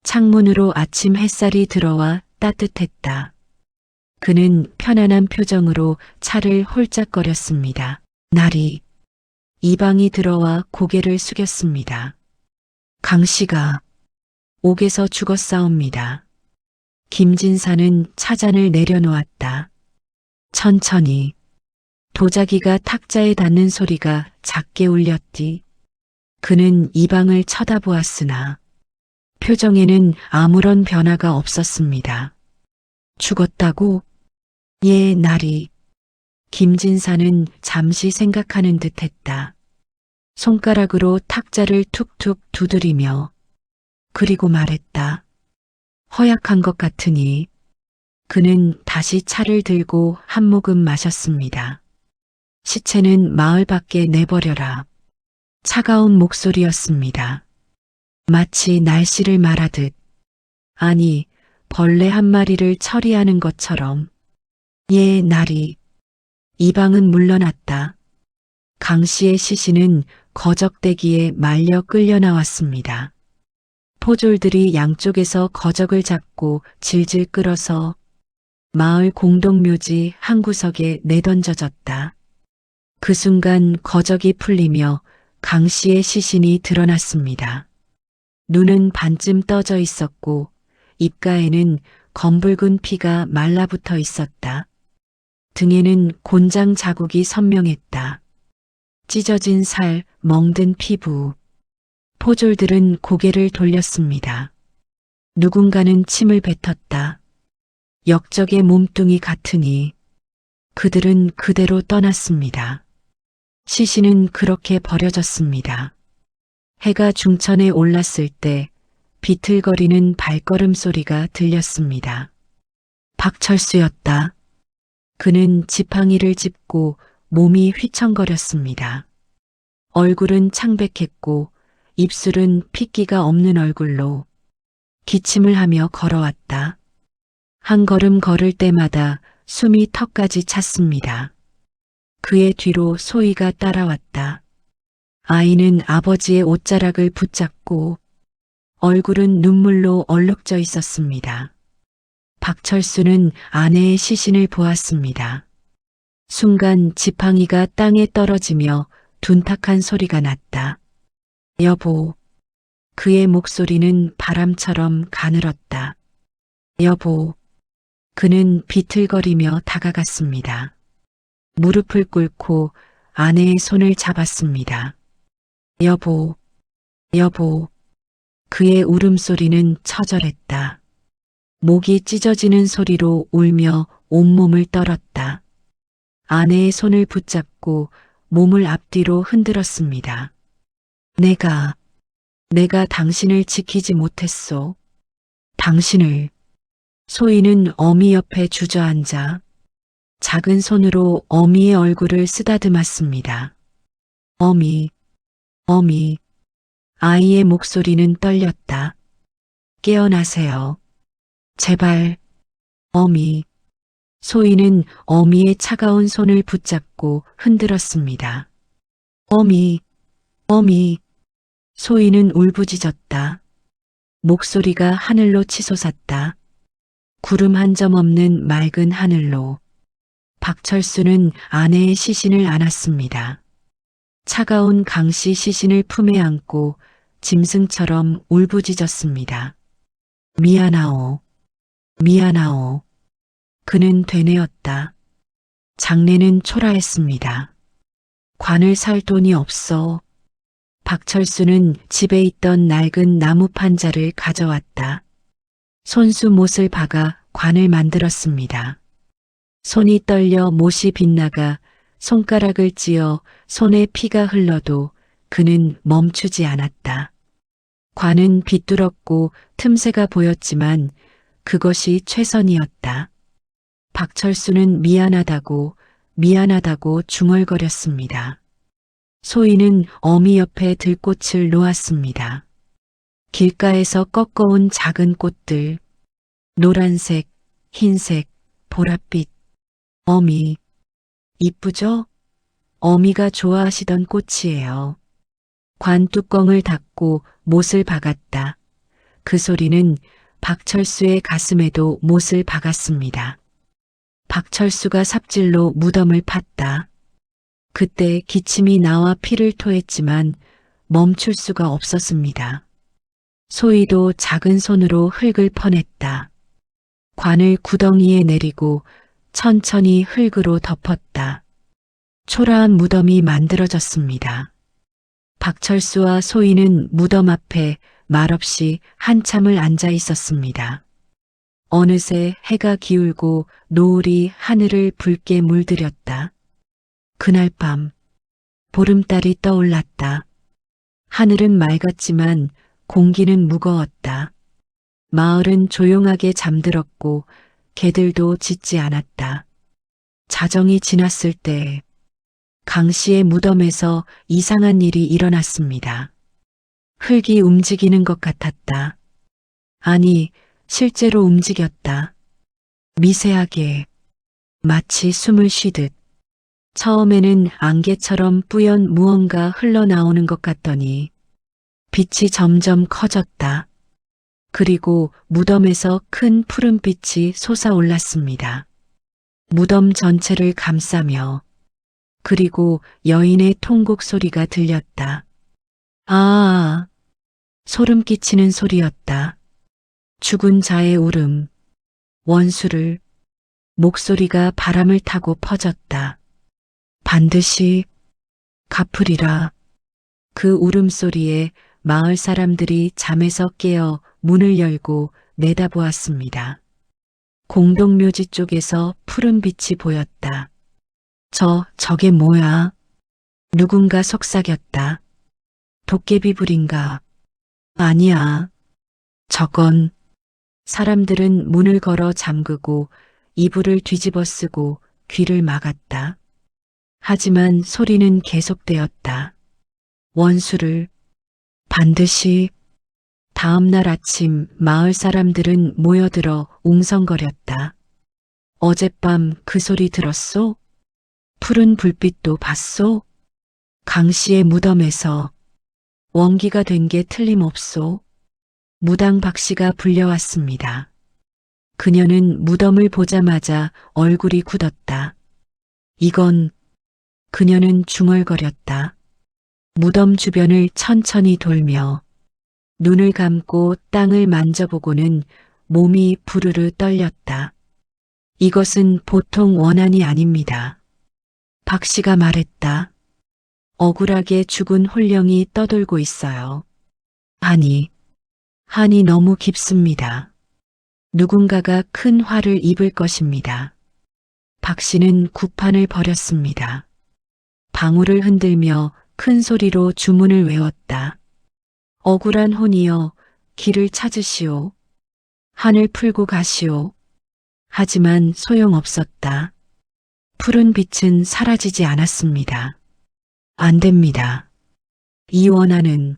창문으로 아침 햇살이 들어와 따뜻했다. 그는 편안한 표정으로 차를 홀짝거렸습니다. 나리. 이방이 들어와 고개를 숙였습니다. 강씨가 옥에서 죽었사옵니다. 김진사는 차잔을 내려놓았다. 천천히. 도자기가 탁자에 닿는 소리가 작게 울렸디. 그는 이방을 쳐다보았으나 표정에는 아무런 변화가 없었습니다. 죽었다고? 예, 나리. 김진사는 잠시 생각하는 듯 했다. 손가락으로 탁자를 툭툭 두드리며 그리고 말했다. 허약한 것 같으니. 그는 다시 차를 들고 한 모금 마셨습니다. 시체는 마을 밖에 내버려라. 차가운 목소리였습니다. 마치 날씨를 말하듯, 아니, 벌레 한 마리를 처리하는 것처럼. 예, 나리. 이방은 물러났다. 강 씨의 시신은 거적대기에 말려 끌려 나왔습니다. 포졸들이 양쪽에서 거적을 잡고 질질 끌어서 마을 공동묘지 한 구석에 내던져졌다. 그 순간 거적이 풀리며 강 씨의 시신이 드러났습니다. 눈은 반쯤 떠져 있었고 입가에는 검붉은 피가 말라붙어 있었다. 등에는 곤장 자국이 선명했다. 찢어진 살, 멍든 피부. 포졸들은 고개를 돌렸습니다. 누군가는 침을 뱉었다. 역적의 몸뚱이 같으니 그들은 그대로 떠났습니다. 시신은 그렇게 버려졌습니다. 해가 중천에 올랐을 때 비틀거리는 발걸음 소리가 들렸습니다. 박철수였다. 그는 지팡이를 짚고 몸이 휘청거렸습니다. 얼굴은 창백했고 입술은 핏기가 없는 얼굴로 기침을 하며 걸어왔다. 한 걸음 걸을 때마다 숨이 턱까지 찼습니다. 그의 뒤로 소희가 따라왔다. 아이는 아버지의 옷자락을 붙잡고 얼굴은 눈물로 얼룩져 있었습니다. 박철수는 아내의 시신을 보았습니다. 순간 지팡이가 땅에 떨어지며 둔탁한 소리가 났다. 여보. 그의 목소리는 바람처럼 가늘었다. 여보. 그는 비틀거리며 다가갔습니다. 무릎을 꿇고 아내의 손을 잡았습니다. 여보. 여보. 그의 울음소리는 처절했다. 목이 찢어지는 소리로 울며 온몸을 떨었다. 아내의 손을 붙잡고 몸을 앞뒤로 흔들었습니다. 내가 당신을 지키지 못했소. 당신을. 소희는 어미 옆에 주저앉아 작은 손으로 어미의 얼굴을 쓰다듬었습니다. 어미. 아이의 목소리는 떨렸다. 깨어나세요. 제발. 어미. 소희는 어미의 차가운 손을 붙잡고 흔들었습니다. 어미. 소희는 울부짖었다. 목소리가 하늘로 치솟았다. 구름 한 점 없는 맑은 하늘로. 박철수는 아내의 시신을 안았습니다. 차가운 강씨 시신을 품에 안고 짐승처럼 울부짖었습니다. 미안하오. 그는 되뇌었다. 장례는 초라했습니다. 관을 살 돈이 없어. 박철수는 집에 있던 낡은 나무 판자를 가져왔다. 손수 못을 박아 관을 만들었습니다. 손이 떨려 못이 빗나가 손가락을 찧어 손에 피가 흘러도 그는 멈추지 않았다. 관은 비뚤었고 틈새가 보였지만 그것이 최선이었다. 박철수는 미안하다고 중얼거렸습니다. 소희는 어미 옆에 들꽃을 놓았습니다. 길가에서 꺾어온 작은 꽃들, 노란색, 흰색, 보랏빛. 어미, 이쁘죠? 어미가 좋아하시던 꽃이에요. 관 뚜껑을 닫고 못을 박았다. 그 소리는 박철수의 가슴에도 못을 박았습니다. 박철수가 삽질로 무덤을 팠다. 그때 기침이 나와 피를 토했지만 멈출 수가 없었습니다. 소희도 작은 손으로 흙을 퍼냈다. 관을 구덩이에 내리고 천천히 흙으로 덮었다. 초라한 무덤이 만들어졌습니다. 박철수와 소희는 무덤 앞에 말없이 한참을 앉아 있었습니다. 어느새 해가 기울고 노을이 하늘을 붉게 물들였다. 그날 밤 보름달이 떠올랐다. 하늘은 맑았지만 공기는 무거웠다. 마을은 조용하게 잠들었고 개들도 짖지 않았다. 자정이 지났을 때 강 씨의 무덤에서 이상한 일이 일어났습니다. 흙이 움직이는 것 같았다. 아니, 실제로 움직였다. 미세하게. 마치 숨을 쉬듯. 처음에는 안개처럼 뿌연 무언가 흘러나오는 것 같더니 빛이 점점 커졌다. 그리고 무덤에서 큰 푸른빛이 솟아올랐습니다. 무덤 전체를 감싸며. 그리고 여인의 통곡 소리가 들렸다. 아, 소름 끼치는 소리였다. 죽은 자의 울음, 원수를, 목소리가 바람을 타고 퍼졌다. 반드시 갚으리라. 그 울음소리에 마을 사람들이 잠에서 깨어 문을 열고 내다보았습니다. 공동묘지 쪽에서 푸른 빛이 보였다. 저게 뭐야? 누군가 속삭였다. 도깨비 불인가? 아니야. 저건. 사람들은 문을 걸어 잠그고 이불을 뒤집어 쓰고 귀를 막았다. 하지만 소리는 계속되었다. 원수를 반드시. 다음 날 아침 마을 사람들은 모여들어 웅성거렸다. 어젯밤 그 소리 들었소? 푸른 불빛도 봤소? 강 씨의 무덤에서 원기가 된 게 틀림없소. 무당 박 씨가 불려왔습니다. 그녀는 무덤을 보자마자 얼굴이 굳었다. 이건. 그녀는 중얼거렸다. 무덤 주변을 천천히 돌며 눈을 감고 땅을 만져보고는 몸이 부르르 떨렸다. 이것은 보통 원한이 아닙니다. 박 씨가 말했다. 억울하게 죽은 홀령이 떠돌고 있어요. 한이 너무 깊습니다. 누군가가 큰 화를 입을 것입니다. 박 씨는 구판을 벌였습니다. 방울을 흔들며 큰 소리로 주문을 외웠다. 억울한 혼이여, 길을 찾으시오. 한을 풀고 가시오. 하지만 소용없었다. 푸른 빛은 사라지지 않았습니다. 안 됩니다. 이 원한은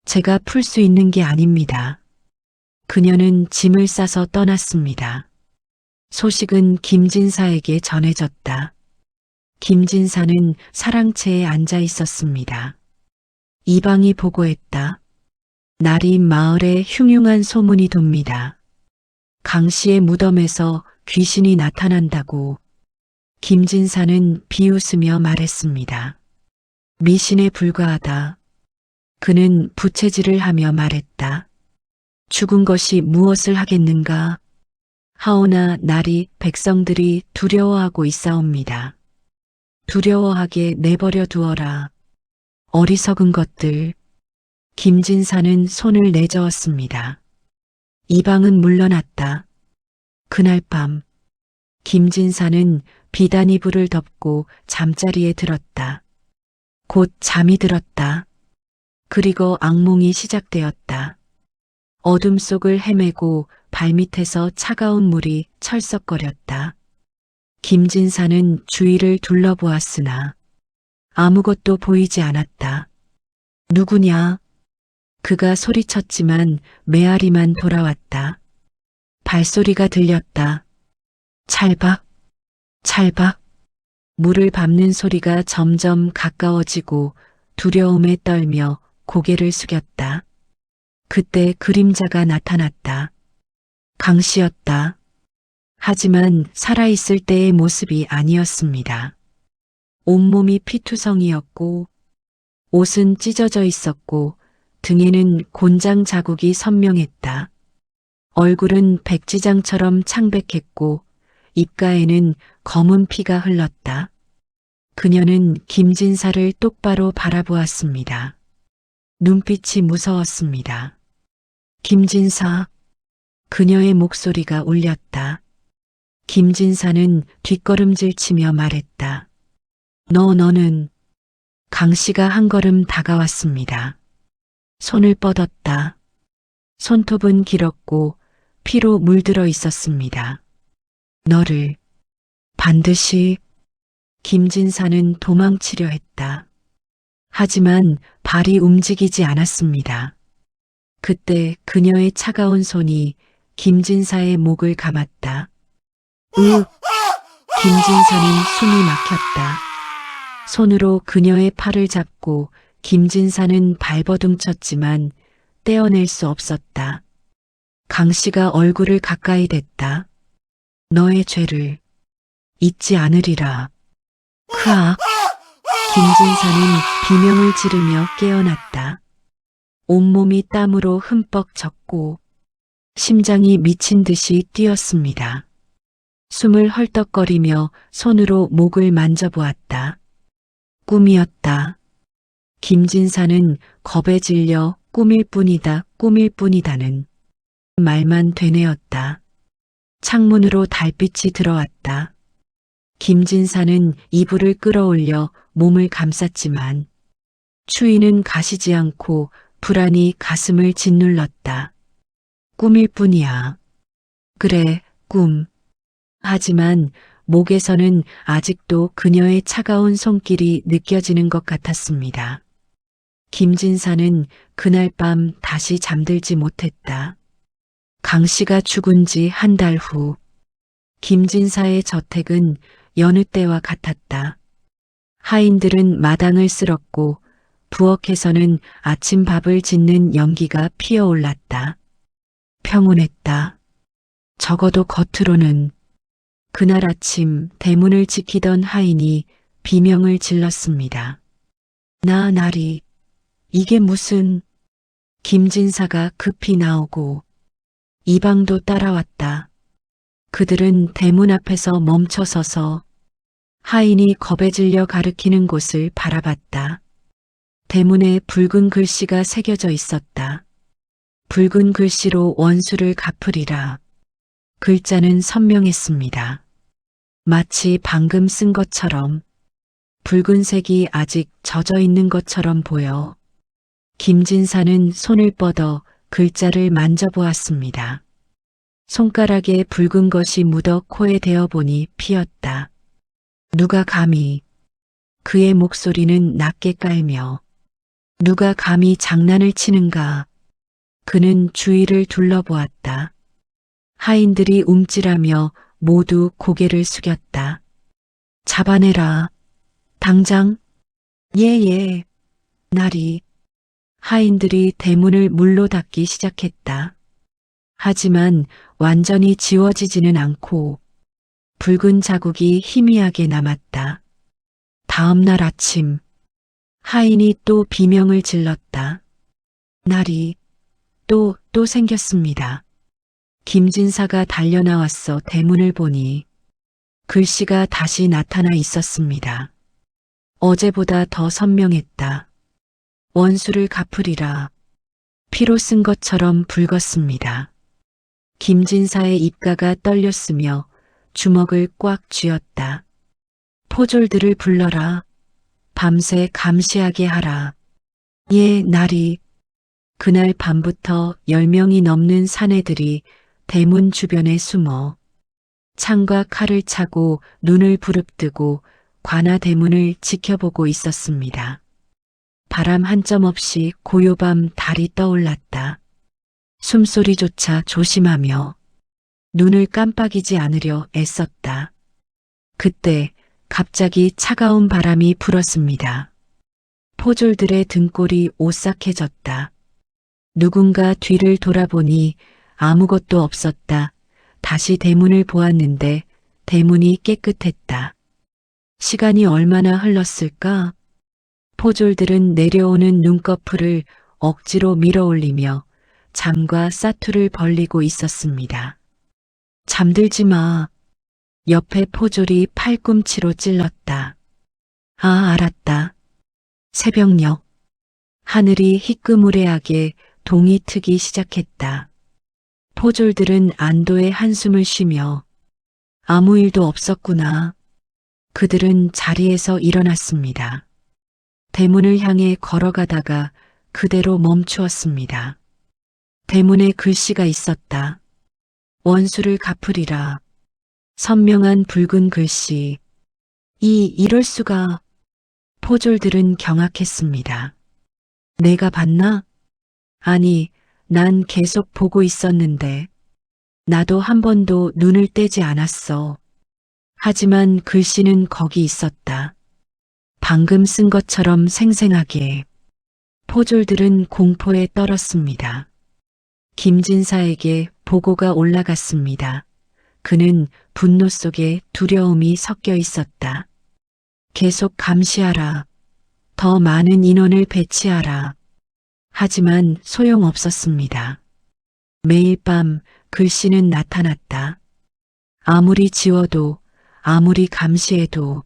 제가 풀 수 있는 게 아닙니다. 그녀는 짐을 싸서 떠났습니다. 소식은 김진사에게 전해졌다. 김진사는 사랑채에 앉아 있었습니다. 이방이 보고했다. 날이 마을에 흉흉한 소문이 돕니다. 강 씨의 무덤에서 귀신이 나타난다고. 김진사는 비웃으며 말했습니다. 미신에 불과하다. 그는 부채질을 하며 말했다. 죽은 것이 무엇을 하겠는가? 하오나 날이 백성들이 두려워하고 있사옵니다. 두려워하게 내버려 두어라. 어리석은 것들. 김진사는 손을 내저었습니다. 이방은 물러났다. 그날 밤 김진사는 비단이불을 덮고 잠자리에 들었다. 곧 잠이 들었다. 그리고 악몽이 시작되었다. 어둠 속을 헤매고 발밑에서 차가운 물이 철썩거렸다. 김진사는 주위를 둘러보았으나 아무것도 보이지 않았다. 누구냐? 그가 소리쳤지만 메아리만 돌아왔다. 발소리가 들렸다. 찰박, 찰박. 물을 밟는 소리가 점점 가까워지고 두려움에 떨며 고개를 숙였다. 그때 그림자가 나타났다. 강씨였다. 하지만 살아있을 때의 모습이 아니었습니다. 온몸이 피투성이었고 옷은 찢어져 있었고 등에는 곤장 자국이 선명했다. 얼굴은 백지장처럼 창백했고 입가에는 검은 피가 흘렀다. 그녀는 김진사를 똑바로 바라보았습니다. 눈빛이 무서웠습니다. 김진사. 그녀의 목소리가 울렸다. 김진사는 뒷걸음질 치며 말했다. 너는. 강씨가 한 걸음 다가왔습니다. 손을 뻗었다. 손톱은 길었고 피로 물들어 있었습니다. 너를 반드시. 김진사는 도망치려 했다. 하지만 발이 움직이지 않았습니다. 그때 그녀의 차가운 손이 김진사의 목을 감았다. 김진사는 숨이 막혔다. 손으로 그녀의 팔을 잡고 김진사는 발버둥 쳤지만 떼어낼 수 없었다. 강 씨가 얼굴을 가까이 댔다. 너의 죄를 잊지 않으리라. 크악. 김진사는 비명을 지르며 깨어났다. 온몸이 땀으로 흠뻑 젖고 심장이 미친 듯이 뛰었습니다. 숨을 헐떡거리며 손으로 목을 만져보았다. 꿈이었다. 김진사는 겁에 질려 꿈일 뿐이다, 꿈일 뿐이다는 말만 되뇌었다. 창문으로 달빛이 들어왔다. 김진사는 이불을 끌어올려 몸을 감쌌지만 추위는 가시지 않고 불안이 가슴을 짓눌렀다. 꿈일 뿐이야. 그래, 꿈. 하지만 목에서는 아직도 그녀의 차가운 손길이 느껴지는 것 같았습니다. 김진사는 그날 밤 다시 잠들지 못했다. 강 씨가 죽은 지 한 달 후, 김진사의 저택은 여느 때와 같았다. 하인들은 마당을 쓸었고 부엌에서는 아침밥을 짓는 연기가 피어올랐다. 평온했다. 적어도 겉으로는. 그날 아침 대문을 지키던 하인이 비명을 질렀습니다. 나리, 이게 무슨... 김진사가 급히 나오고 이방도 따라왔다. 그들은 대문 앞에서 멈춰서서 하인이 겁에 질려 가리키는 곳을 바라봤다. 대문에 붉은 글씨가 새겨져 있었다. 붉은 글씨로 원수를 갚으리라. 글자는 선명했습니다. 마치 방금 쓴 것처럼 붉은색이 아직 젖어 있는 것처럼 보여 김진사는 손을 뻗어 글자를 만져보았습니다. 손가락에 붉은 것이 묻어 코에 대어보니 피었다. 누가 감히... 그의 목소리는 낮게 깔며 누가 감히 장난을 치는가. 그는 주위를 둘러보았다. 하인들이 움찔하며 모두 고개를 숙였다. 잡아내라. 당장. 예. 나리. 하인들이 대문을 물로 닫기 시작했다. 하지만 완전히 지워지지는 않고 붉은 자국이 희미하게 남았다. 다음 날 아침 하인이 또 비명을 질렀다. 날이 또 생겼습니다. 김진사가 달려나왔어 대문을 보니 글씨가 다시 나타나 있었습니다. 어제보다 더 선명했다. 원수를 갚으리라. 피로 쓴 것처럼 붉었습니다. 김진사의 입가가 떨렸으며 주먹을 꽉 쥐었다. 포졸들을 불러라. 밤새 감시하게 하라. 예, 나리. 그날 밤부터 10명이 넘는 사내들이 대문 주변에 숨어 창과 칼을 차고 눈을 부릅뜨고 관아 대문을 지켜보고 있었습니다. 바람 한 점 없이 고요밤 달이 떠올랐다. 숨소리조차 조심하며 눈을 깜빡이지 않으려 애썼다. 그때 갑자기 차가운 바람이 불었습니다. 포졸들의 등골이 오싹해졌다. 누군가 뒤를 돌아보니 아무것도 없었다. 다시 대문을 보았는데 대문이 깨끗했다. 시간이 얼마나 흘렀을까? 포졸들은 내려오는 눈꺼풀을 억지로 밀어올리며 잠과 사투를 벌리고 있었습니다. 잠들지 마. 옆에 포졸이 팔꿈치로 찔렀다. 아, 알았다. 새벽녘. 하늘이 희끄무레하게 동이 트기 시작했다. 포졸들은 안도의 한숨을 쉬며 아무 일도 없었구나. 그들은 자리에서 일어났습니다. 대문을 향해 걸어가다가 그대로 멈추었습니다. 대문에 글씨가 있었다. 원수를 갚으리라. 선명한 붉은 글씨. 이럴 수가. 포졸들은 경악했습니다. 내가 봤나? 아니, 난 계속 보고 있었는데. 나도 한 번도 눈을 떼지 않았어. 하지만 글씨는 거기 있었다. 방금 쓴 것처럼 생생하게. 포졸들은 공포에 떨었습니다. 김진사에게 보고가 올라갔습니다. 그는 분노 속에 두려움이 섞여 있었다. 계속 감시하라. 더 많은 인원을 배치하라. 하지만 소용없었습니다. 매일 밤 글씨는 나타났다. 아무리 지워도 아무리 감시해도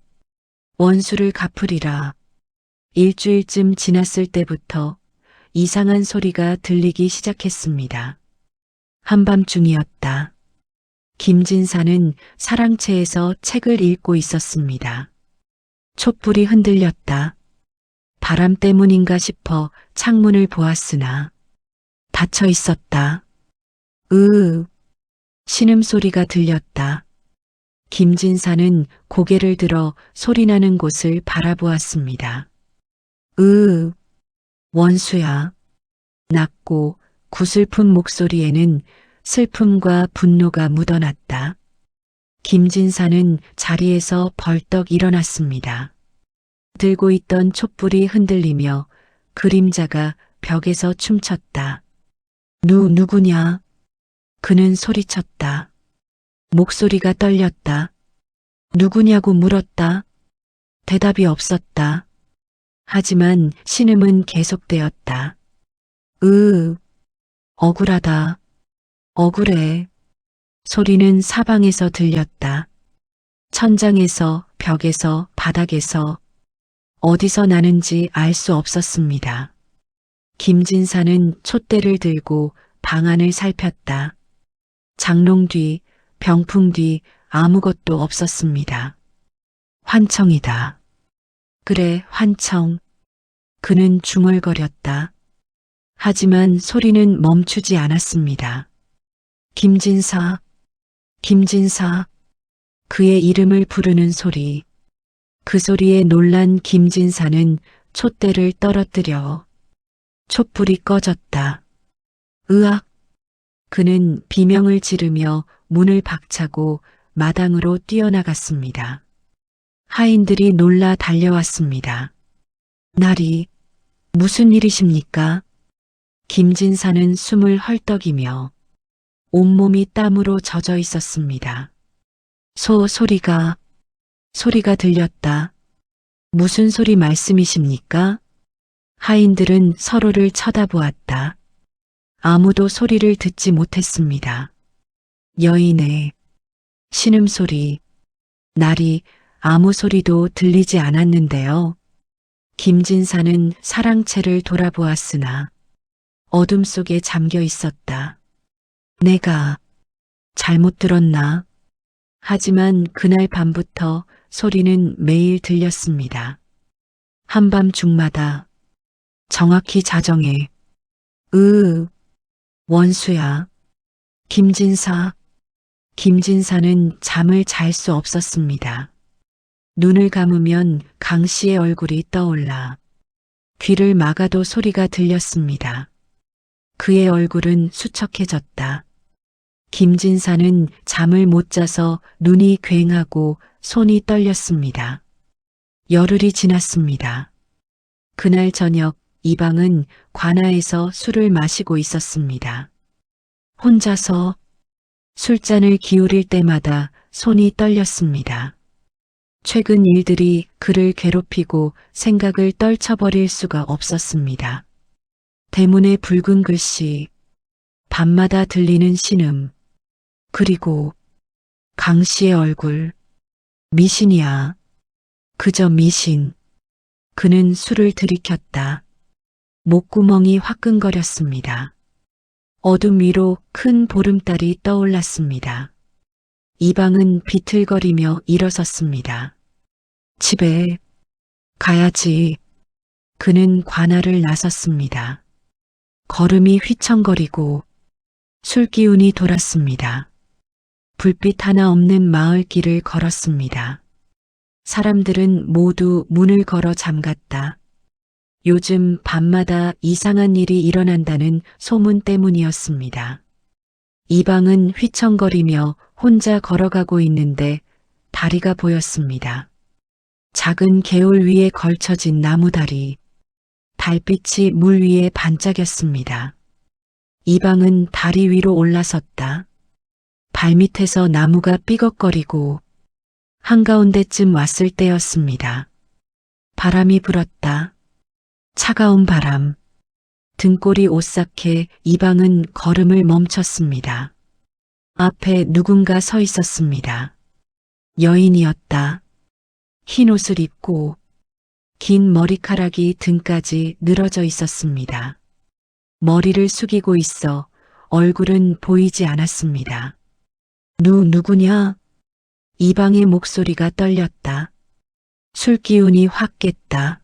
원수를 갚으리라. 일주일쯤 지났을 때부터 이상한 소리가 들리기 시작했습니다. 한밤중이었다. 김진사는 사랑채에서 책을 읽고 있었습니다. 촛불이 흔들렸다. 바람 때문인가 싶어 창문을 보았으나 닫혀 있었다. 신음소리가 들렸다. 김진사는 고개를 들어 소리나는 곳을 바라보았습니다. 원수야. 낮고 구슬픈 목소리에는 슬픔과 분노가 묻어났다. 김진사는 자리에서 벌떡 일어났습니다. 들고 있던 촛불이 흔들리며 그림자가 벽에서 춤췄다. 누구냐? 그는 소리쳤다. 목소리가 떨렸다. 누구냐고 물었다. 대답이 없었다. 하지만 신음은 계속되었다. 억울하다. 억울해. 소리는 사방에서 들렸다. 천장에서, 벽에서, 바닥에서, 어디서 나는지 알 수 없었습니다. 김진사는 촛대를 들고 방 안을 살폈다. 장롱 뒤, 병풍 뒤 아무것도 없었습니다. 환청이다. 그래, 환청. 그는 중얼거렸다. 하지만 소리는 멈추지 않았습니다. 김진사, 김진사. 그의 이름을 부르는 소리. 그 소리에 놀란 김진사는 촛대를 떨어뜨려 촛불이 꺼졌다. 으악! 그는 비명을 지르며 문을 박차고 마당으로 뛰어나갔습니다. 하인들이 놀라 달려왔습니다. 나리, 무슨 일이십니까? 김진사는 숨을 헐떡이며 온몸이 땀으로 젖어 있었습니다. 소리가 들렸다. 무슨 소리 말씀이십니까? 하인들은 서로를 쳐다보았다. 아무도 소리를 듣지 못했습니다. 여인의 신음소리, 날이 아무 소리도 들리지 않았는데요. 김진사는 사랑채를 돌아보았으나 어둠 속에 잠겨 있었다. 내가 잘못 들었나? 하지만 그날 밤부터 소리는 매일 들렸습니다. 한밤중마다 정확히 자정에 원수야. 김진사는 잠을 잘 수 없었습니다. 눈을 감으면 강 씨의 얼굴이 떠올라 귀를 막아도 소리가 들렸습니다. 그의 얼굴은 수척해졌다. 김진사는 잠을 못 자서 눈이 괭하고 손이 떨렸습니다. 열흘이 지났습니다. 그날 저녁 이방은 관아에서 술을 마시고 있었습니다. 혼자서 술잔을 기울일 때마다 손이 떨렸습니다. 최근 일들이 그를 괴롭히고 생각을 떨쳐버릴 수가 없었습니다. 대문의 붉은 글씨, 밤마다 들리는 신음, 그리고 강 씨의 얼굴. 미신이야. 그저 미신. 그는 술을 들이켰다. 목구멍이 화끈거렸습니다. 어둠 위로 큰 보름달이 떠올랐습니다. 이방은 비틀거리며 일어섰습니다. 집에 가야지. 그는 관아를 나섰습니다. 걸음이 휘청거리고 술기운이 돌았습니다. 불빛 하나 없는 마을길을 걸었습니다. 사람들은 모두 문을 걸어 잠갔다. 요즘 밤마다 이상한 일이 일어난다는 소문 때문이었습니다. 이방은 휘청거리며 혼자 걸어가고 있는데 다리가 보였습니다. 작은 개울 위에 걸쳐진 나무다리. 달빛이 물 위에 반짝였습니다. 이방은 다리 위로 올라섰다. 발밑에서 나무가 삐걱거리고 한가운데쯤 왔을 때였습니다. 바람이 불었다. 차가운 바람. 등골이 오싹해 이방은 걸음을 멈췄습니다. 앞에 누군가 서 있었습니다. 여인이었다. 흰 옷을 입고 긴 머리카락이 등까지 늘어져 있었습니다. 머리를 숙이고 있어 얼굴은 보이지 않았습니다. 누구냐? 이방의 목소리가 떨렸다. 술기운이 확 깼다.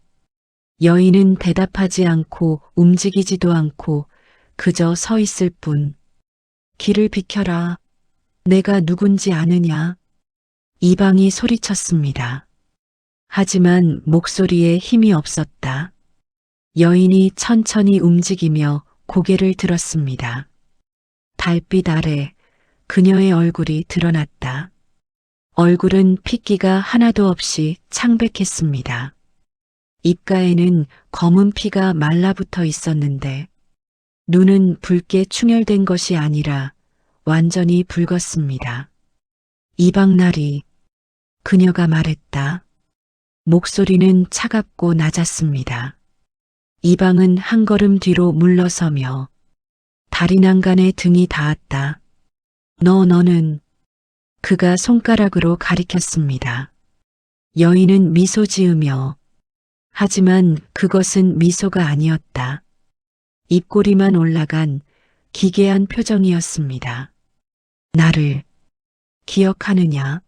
여인은 대답하지 않고 움직이지도 않고 그저 서 있을 뿐. 길을 비켜라. 내가 누군지 아느냐? 이방이 소리쳤습니다. 하지만 목소리에 힘이 없었다. 여인이 천천히 움직이며 고개를 들었습니다. 달빛 아래 그녀의 얼굴이 드러났다. 얼굴은 핏기가 하나도 없이 창백했습니다. 입가에는 검은 피가 말라붙어 있었는데 눈은 붉게 충혈된 것이 아니라 완전히 붉었습니다. 이방나리, 그녀가 말했다. 목소리는 차갑고 낮았습니다. 이방은 한 걸음 뒤로 물러서며 다리 난간에 등이 닿았다. 너는 그가 손가락으로 가리켰습니다. 여인은 미소 지으며 하지만 그것은 미소가 아니었다. 입꼬리만 올라간 기괴한 표정이었습니다. 나를 기억하느냐?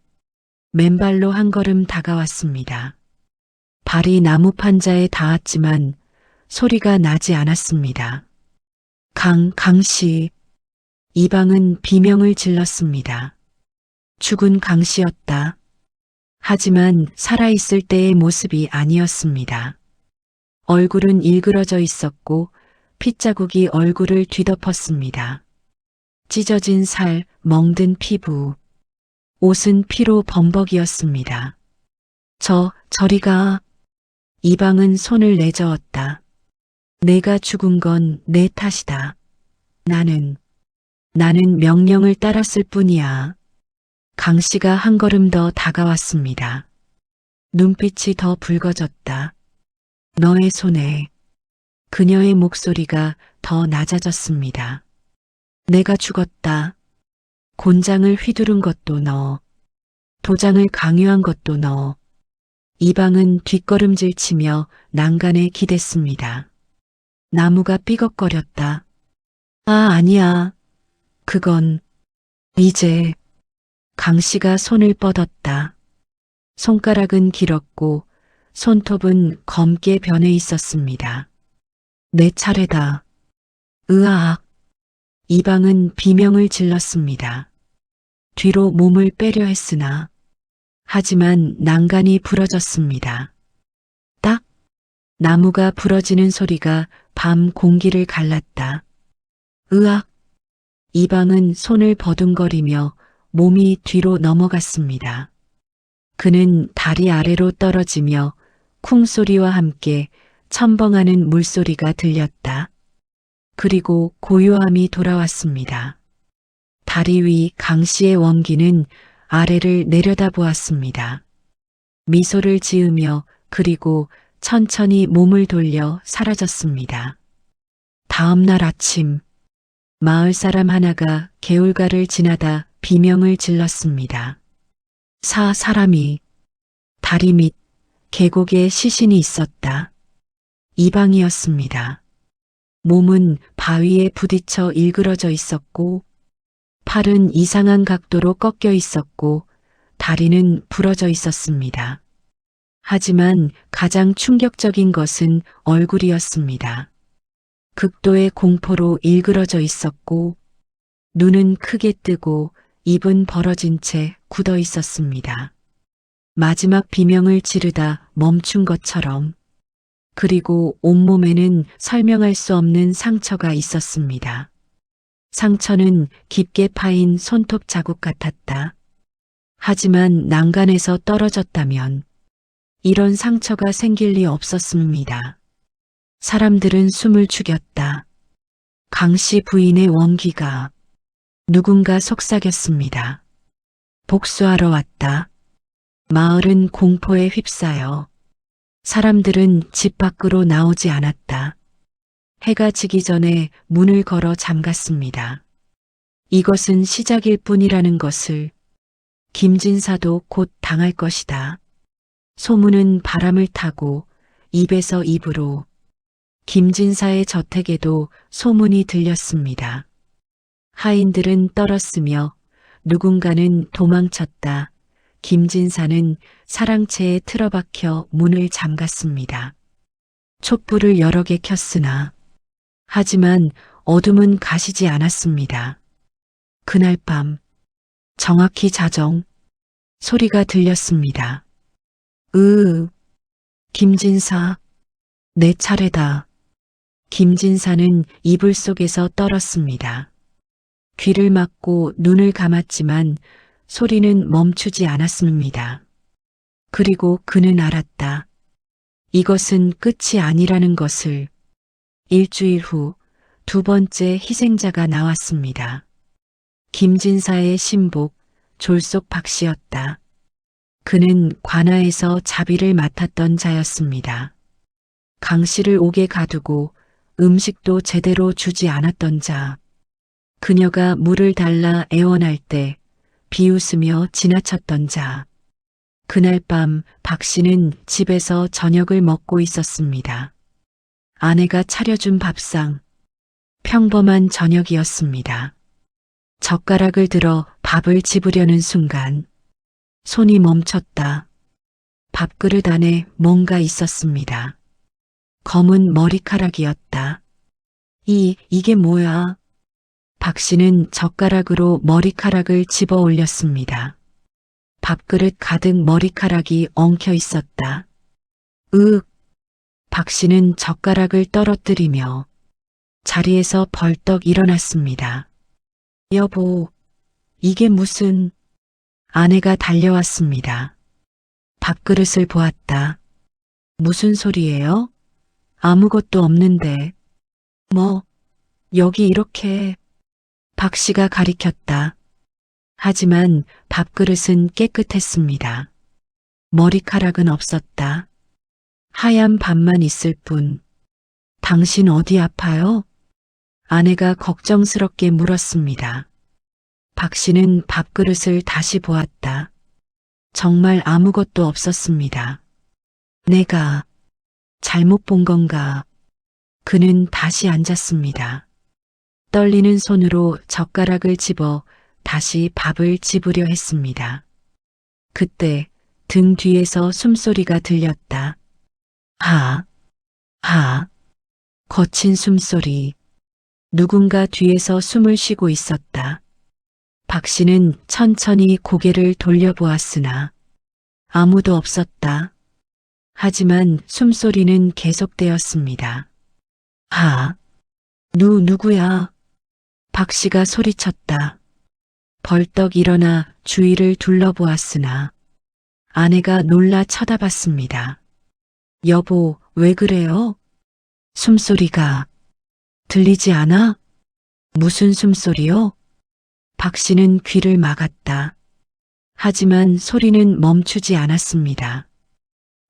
맨발로 한 걸음 다가왔습니다. 발이 나무 판자에 닿았지만 소리가 나지 않았습니다. 강씨. 이방은 비명을 질렀습니다. 죽은 강씨였다. 하지만 살아있을 때의 모습이 아니었습니다. 얼굴은 일그러져 있었고 핏자국이 얼굴을 뒤덮었습니다. 찢어진 살, 멍든 피부. 옷은 피로 범벅이었습니다. 저리 가. 이방은 손을 내저었다. 내가 죽은 건 내 탓이다. 나는 명령을 따랐을 뿐이야. 강씨가 한 걸음 더 다가왔습니다. 눈빛이 더 붉어졌다. 너의 손에. 그녀의 목소리가 더 낮아졌습니다. 내가 죽었다. 곤장을 휘두른 것도 너. 도장을 강요한 것도 너. 이방은 뒷걸음질 치며 난간에 기댔습니다. 나무가 삐걱거렸다. 아니야. 그건 이제. 강씨가 손을 뻗었다. 손가락은 길었고 손톱은 검게 변해 있었습니다. 내 차례다. 으악. 이방은 비명을 질렀습니다. 뒤로 몸을 빼려 했으나 하지만 난간이 부러졌습니다. 딱! 나무가 부러지는 소리가 밤 공기를 갈랐다. 으악! 이방은 손을 버둥거리며 몸이 뒤로 넘어갔습니다. 그는 다리 아래로 떨어지며 쿵소리와 함께 첨벙하는 물소리가 들렸다. 그리고 고요함이 돌아왔습니다. 다리 위 강씨의 원기는 아래를 내려다보았습니다. 미소를 지으며 그리고 천천히 몸을 돌려 사라졌습니다. 다음 날 아침, 마을 사람 하나가 개울가를 지나다 비명을 질렀습니다. 사람이 다리 밑 계곡에 시신이 있었다. 이방이었습니다. 몸은 바위에 부딪혀 일그러져 있었고 팔은 이상한 각도로 꺾여 있었고 다리는 부러져 있었습니다. 하지만 가장 충격적인 것은 얼굴이었습니다. 극도의 공포로 일그러져 있었고 눈은 크게 뜨고 입은 벌어진 채 굳어 있었습니다. 마지막 비명을 지르다 멈춘 것처럼. 그리고 온몸에는 설명할 수 없는 상처가 있었습니다. 상처는 깊게 파인 손톱 자국 같았다. 하지만 난간에서 떨어졌다면 이런 상처가 생길 리 없었습니다. 사람들은 숨을 죽였다. 강 씨 부인의 원기가 누군가 속삭였습니다. 복수하러 왔다. 마을은 공포에 휩싸여 사람들은 집 밖으로 나오지 않았다. 해가 지기 전에 문을 걸어 잠갔습니다. 이것은 시작일 뿐이라는 것을 김진사도 곧 당할 것이다. 소문은 바람을 타고 입에서 입으로 김진사의 저택에도 소문이 들렸습니다. 하인들은 떨었으며 누군가는 도망쳤다. 김진사는 사랑채에 틀어박혀 문을 잠갔습니다. 촛불을 여러 개 켰으나 하지만 어둠은 가시지 않았습니다. 그날 밤 정확히 자정 소리가 들렸습니다. 김진사, 내 차례다. 김진사는 이불 속에서 떨었습니다. 귀를 막고 눈을 감았지만 소리는 멈추지 않았습니다. 그리고 그는 알았다. 이것은 끝이 아니라는 것을. 일주일 후 두 번째 희생자가 나왔습니다. 김진사의 신복 졸속 박씨였다. 그는 관아에서 자비를 맡았던 자였습니다. 강 씨를 옥에 가두고 음식도 제대로 주지 않았던 자. 그녀가 물을 달라 애원할 때 비웃으며 지나쳤던 자. 그날 밤 박 씨는 집에서 저녁을 먹고 있었습니다. 아내가 차려준 밥상. 평범한 저녁이었습니다. 젓가락을 들어 밥을 집으려는 순간 손이 멈췄다. 밥그릇 안에 뭔가 있었습니다. 검은 머리카락이었다. 이게 뭐야? 박 씨는 젓가락으로 머리카락을 집어 올렸습니다. 밥그릇 가득 머리카락이 엉켜 있었다. 박 씨는 젓가락을 떨어뜨리며 자리에서 벌떡 일어났습니다. 여보, 이게 무슨... 아내가 달려왔습니다. 밥그릇을 보았다. 무슨 소리예요? 아무것도 없는데. 여기 이렇게... 박 씨가 가리켰다. 하지만 밥그릇은 깨끗했습니다. 머리카락은 없었다. 하얀 밥만 있을 뿐. 당신 어디 아파요? 아내가 걱정스럽게 물었습니다. 박 씨는 밥그릇을 다시 보았다. 정말 아무것도 없었습니다. 내가 잘못 본 건가? 그는 다시 앉았습니다. 떨리는 손으로 젓가락을 집어 다시 밥을 집으려 했습니다. 그때 등 뒤에서 숨소리가 들렸다. 거친 숨소리. 누군가 뒤에서 숨을 쉬고 있었다. 박 씨는 천천히 고개를 돌려보았으나 아무도 없었다. 하지만 숨소리는 계속되었습니다. 누구야? 박 씨가 소리쳤다. 벌떡 일어나 주위를 둘러보았으나 아내가 놀라 쳐다봤습니다. 여보, 왜 그래요? 숨소리가 들리지 않아? 무슨 숨소리요? 박 씨는 귀를 막았다. 하지만 소리는 멈추지 않았습니다.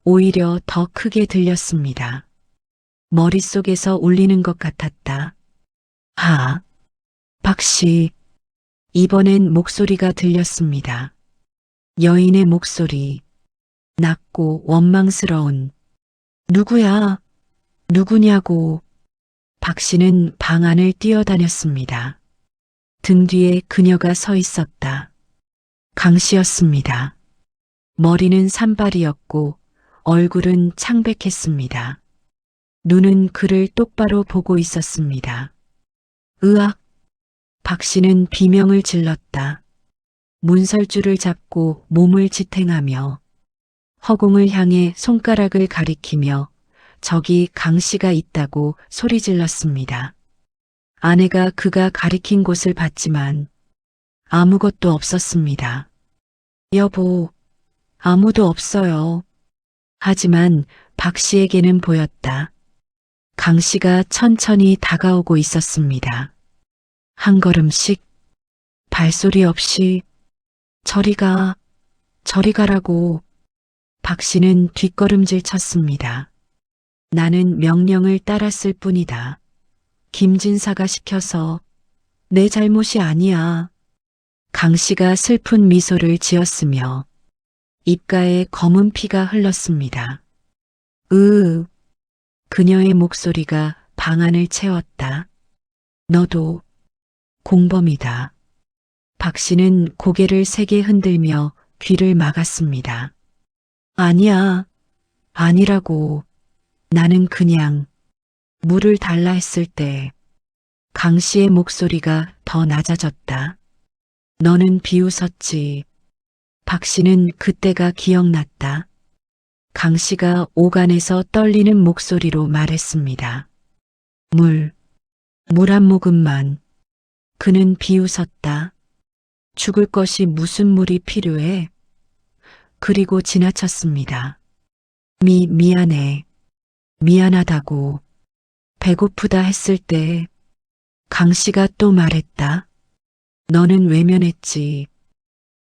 오히려 더 크게 들렸습니다. 머릿속에서 울리는 것 같았다. 박 씨. 이번엔 목소리가 들렸습니다. 여인의 목소리. 낮고 원망스러운. 누구야? 누구냐고. 박 씨는 방 안을 뛰어다녔습니다. 등 뒤에 그녀가 서 있었다. 강 씨였습니다. 머리는 산발이었고 얼굴은 창백했습니다. 눈은 그를 똑바로 보고 있었습니다. 으악! 박 씨는 비명을 질렀다. 문설주를 잡고 몸을 지탱하며 허공을 향해 손가락을 가리키며 저기 강 씨가 있다고 소리질렀습니다. 아내가 그가 가리킨 곳을 봤지만 아무것도 없었습니다. 여보, 아무도 없어요. 하지만 박 씨에게는 보였다. 강 씨가 천천히 다가오고 있었습니다. 한 걸음씩, 발소리 없이, 저리 가, 저리 가라고. 박 씨는 뒷걸음질 쳤습니다. 나는 명령을 따랐을 뿐이다. 김진사가 시켜서 내 잘못이 아니야. 강 씨가 슬픈 미소를 지었으며 입가에 검은 피가 흘렀습니다. 그녀의 목소리가 방 안을 채웠다. 너도 공범이다. 박 씨는 고개를 세게 흔들며 귀를 막았습니다. 아니야, 아니라고. 나는 그냥 물을 달라 했을 때 강 씨의 목소리가 더 낮아졌다. 너는 비웃었지. 박 씨는 그때가 기억났다. 강 씨가 오간에서 떨리는 목소리로 말했습니다. 물 한 모금만. 그는 비웃었다. 죽을 것이 무슨 물이 필요해? 그리고 지나쳤습니다. 미안해. 미안하다고. 배고프다 했을 때 강 씨가 또 말했다. 너는 외면했지.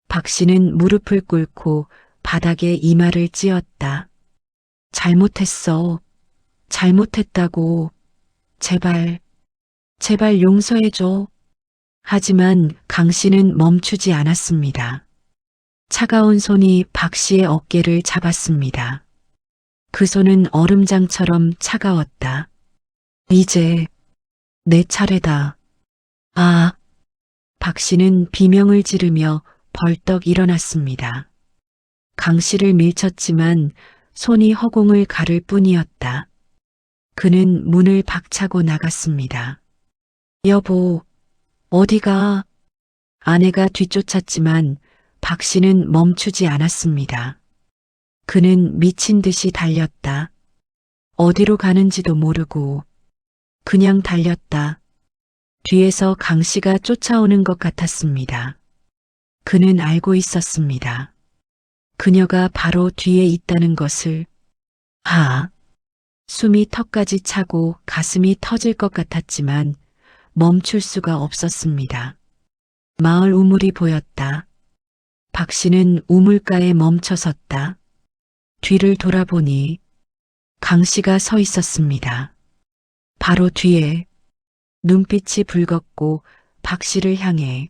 박 씨는 무릎을 꿇고 바닥에 이마를 찧었다. 잘못했어. 잘못했다고. 제발 용서해줘. 하지만 강 씨는 멈추지 않았습니다. 차가운 손이 박 씨의 어깨를 잡았습니다. 그 손은 얼음장처럼 차가웠다. 이제 내 차례다. 아, 박 씨는 비명을 지르며 벌떡 일어났습니다. 강 씨를 밀쳤지만 손이 허공을 가를 뿐이었다. 그는 문을 박차고 나갔습니다. 여보, 어디가? 아내가 뒤쫓았지만 박 씨는 멈추지 않았습니다. 그는 미친 듯이 달렸다. 어디로 가는지도 모르고 그냥 달렸다. 뒤에서 강 씨가 쫓아오는 것 같았습니다. 그는 알고 있었습니다. 그녀가 바로 뒤에 있다는 것을. 숨이 턱까지 차고 가슴이 터질 것 같았지만 멈출 수가 없었습니다. 마을 우물이 보였다. 박 씨는 우물가에 멈춰 섰다. 뒤를 돌아보니 강 씨가 서 있었습니다. 바로 뒤에. 눈빛이 붉었고 박 씨를 향해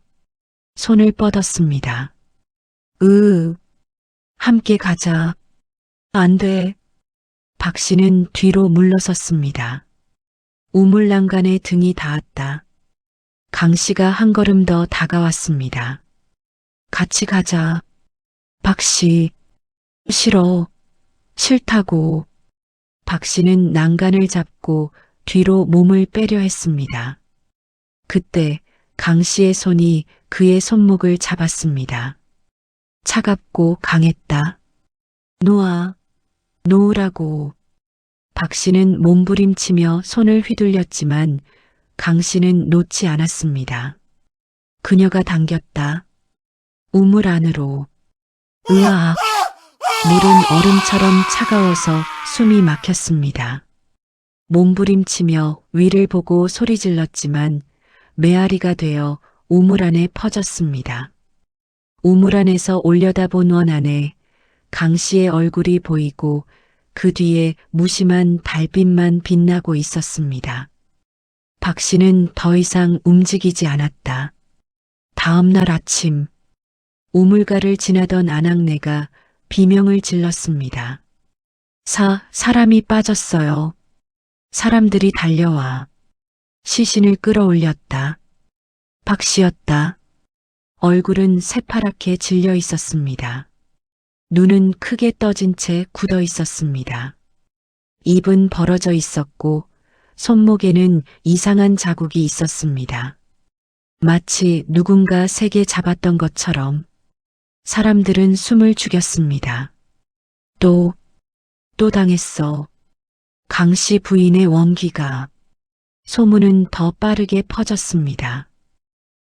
손을 뻗었습니다. 함께 가자. 안 돼. 박 씨는 뒤로 물러섰습니다. 우물난간에 등이 닿았다. 강 씨가 한 걸음 더 다가왔습니다. 같이 가자. 박 씨. 싫어. 싫다고. 박 씨는 난간을 잡고 뒤로 몸을 빼려 했습니다. 그때 강 씨의 손이 그의 손목을 잡았습니다. 차갑고 강했다. 놓으라고. 박 씨는 몸부림치며 손을 휘둘렸지만 강 씨는 놓지 않았습니다. 그녀가 당겼다. 우물 안으로. 으악. 물은 얼음처럼 차가워서 숨이 막혔습니다. 몸부림치며 위를 보고 소리질렀지만 메아리가 되어 우물 안에 퍼졌습니다. 우물 안에서 올려다본 원 안에 강 씨의 얼굴이 보이고 그 뒤에 무심한 달빛만 빛나고 있었습니다. 박 씨는 더 이상 움직이지 않았다. 다음 날 아침 우물가를 지나던 아낙네가 비명을 질렀습니다. 사람이 빠졌어요. 사람들이 달려와 시신을 끌어올렸다. 박 씨였다. 얼굴은 새파랗게 질려 있었습니다. 눈은 크게 떠진 채 굳어 있었습니다. 입은 벌어져 있었고 손목에는 이상한 자국이 있었습니다. 마치 누군가 세게 잡았던 것처럼. 사람들은 숨을 죽였습니다. 또 당했어. 강 씨 부인의 원기가. 소문은 더 빠르게 퍼졌습니다.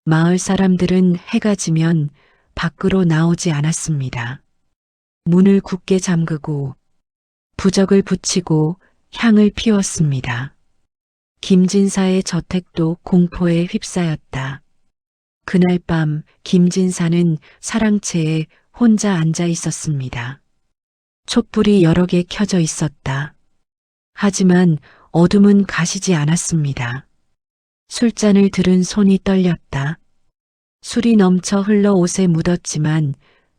마을 사람들은 해가 지면 밖으로 나오지 않았습니다. 문을 굳게 잠그고 부적을 붙이고 향을 피웠습니다. 김진사의 저택도 공포에 휩싸였다. 그날 밤 김진사는 사랑채에 혼자 앉아 있었습니다. 촛불이 여러 개 켜져 있었다. 하지만 어둠은 가시지 않았습니다. 술잔을 들은 손이 떨렸다. 술이 넘쳐 흘러 옷에 묻었지만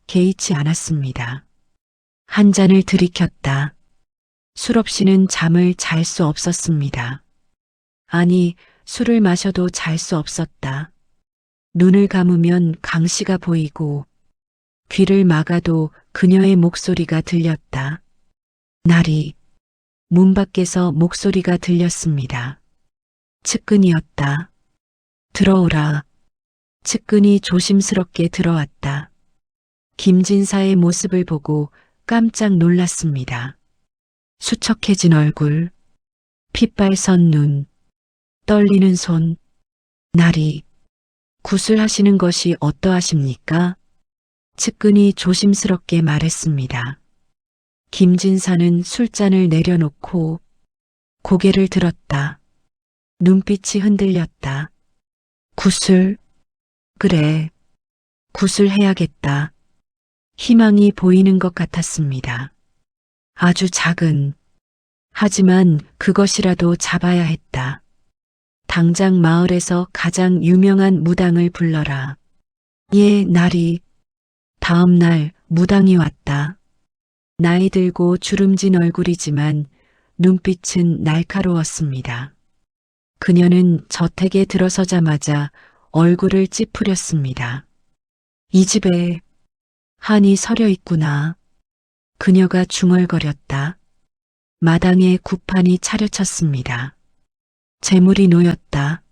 개의치 않았습니다. 한 잔을 들이켰다. 술 없이는 잠을 잘 수 없었습니다. 아니, 술을 마셔도 잘 수 없었다. 눈을 감으면 강씨가 보이고 귀를 막아도 그녀의 목소리가 들렸다. 나리. 문 밖에서 목소리가 들렸습니다. 측근이었다. 들어오라. 측근이 조심스럽게 들어왔다. 김진사의 모습을 보고 깜짝 놀랐습니다. 수척해진 얼굴, 핏발선 눈, 떨리는 손. 나리, 구슬하시는 것이 어떠하십니까? 측근이 조심스럽게 말했습니다. 김진사는 술잔을 내려놓고 고개를 들었다. 눈빛이 흔들렸다. 구슬? 그래, 구슬해야겠다. 희망이 보이는 것 같았습니다. 아주 작은, 하지만 그것이라도 잡아야 했다. 당장 마을에서 가장 유명한 무당을 불러라. 예, 나리. 다음 날 무당이 왔다. 나이 들고 주름진 얼굴이지만 눈빛은 날카로웠습니다. 그녀는 저택에 들어서자마자 얼굴을 찌푸렸습니다. 이 집에 한이 서려 있구나. 그녀가 중얼거렸다. 마당에 구판이 차려쳤습니다. 재물이 놓였다.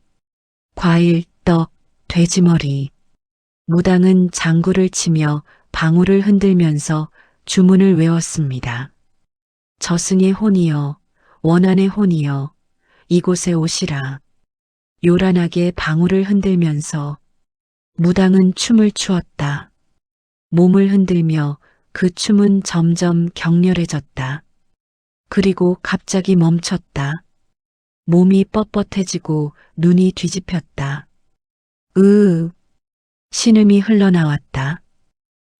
과일, 떡, 돼지머리. 무당은 장구를 치며 방울을 흔들면서 주문을 외웠습니다. 저승의 혼이여, 원한의 혼이여, 이곳에 오시라. 요란하게 방울을 흔들면서 무당은 춤을 추었다. 몸을 흔들며 그 춤은 점점 격렬해졌다. 그리고 갑자기 멈췄다. 몸이 뻣뻣해지고 눈이 뒤집혔다. 신음이 흘러나왔다.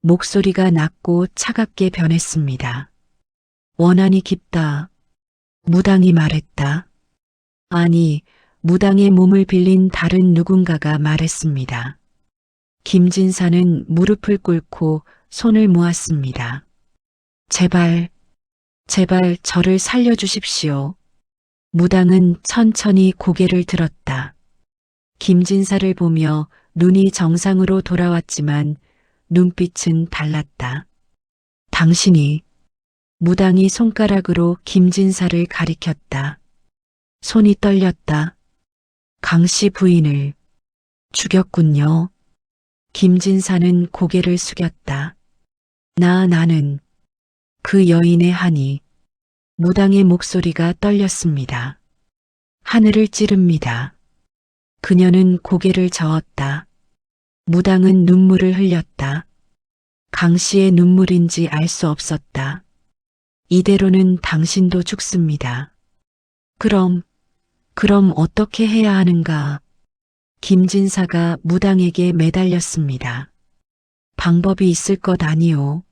목소리가 낮고 차갑게 변했습니다. 원한이 깊다. 무당이 말했다. 아니, 무당의 몸을 빌린 다른 누군가가 말했습니다. 김진사는 무릎을 꿇고 손을 모았습니다. 제발, 제발 저를 살려주십시오. 무당은 천천히 고개를 들었다. 김진사를 보며 눈이 정상으로 돌아왔지만 눈빛은 달랐다. 당신이. 무당이 손가락으로 김진사를 가리켰다. 손이 떨렸다. 강씨 부인을 죽였군요. 김진사는 고개를 숙였다. 나는 그 여인의 한이. 무당의 목소리가 떨렸습니다. 하늘을 찌릅니다. 그녀는 고개를 저었다. 무당은 눈물을 흘렸다. 강씨의 눈물인지 알 수 없었다. 이대로는 당신도 죽습니다. 그럼 어떻게 해야 하는가? 김진사가 무당에게 매달렸습니다. 방법이 있을 것 아니오.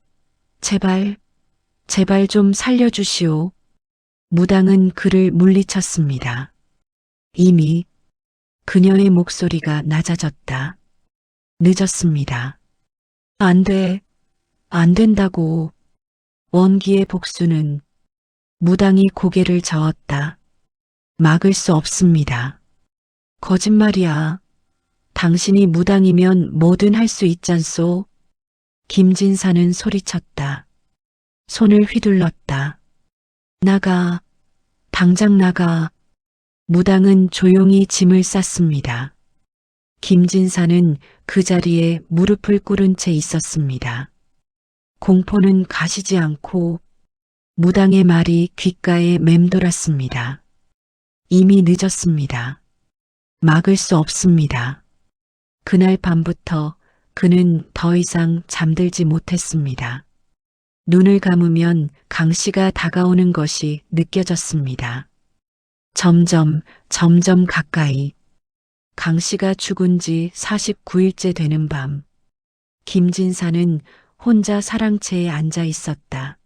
제발 좀 살려주시오. 무당은 그를 물리쳤습니다. 이미 그녀의 목소리가 낮아졌다. 늦었습니다. 안 된다고. 원기의 복수는. 무당이 고개를 저었다. 막을 수 없습니다. 거짓말이야. 당신이 무당이면 뭐든 할 수 있잖소. 김진사는 소리쳤다. 손을 휘둘렀다. 나가. 당장 나가. 무당은 조용히 짐을 쌌습니다. 김진사는 그 자리에 무릎을 꿇은 채 있었습니다. 공포는 가시지 않고 무당의 말이 귓가에 맴돌았습니다. 이미 늦었습니다. 막을 수 없습니다. 그날 밤부터 그는 더 이상 잠들지 못했습니다. 눈을 감으면 강 씨가 다가오는 것이 느껴졌습니다. 점점 가까이. 강 씨가 죽은 지 49일째 되는 밤. 김진사는 혼자 사랑채에 앉아 있었다.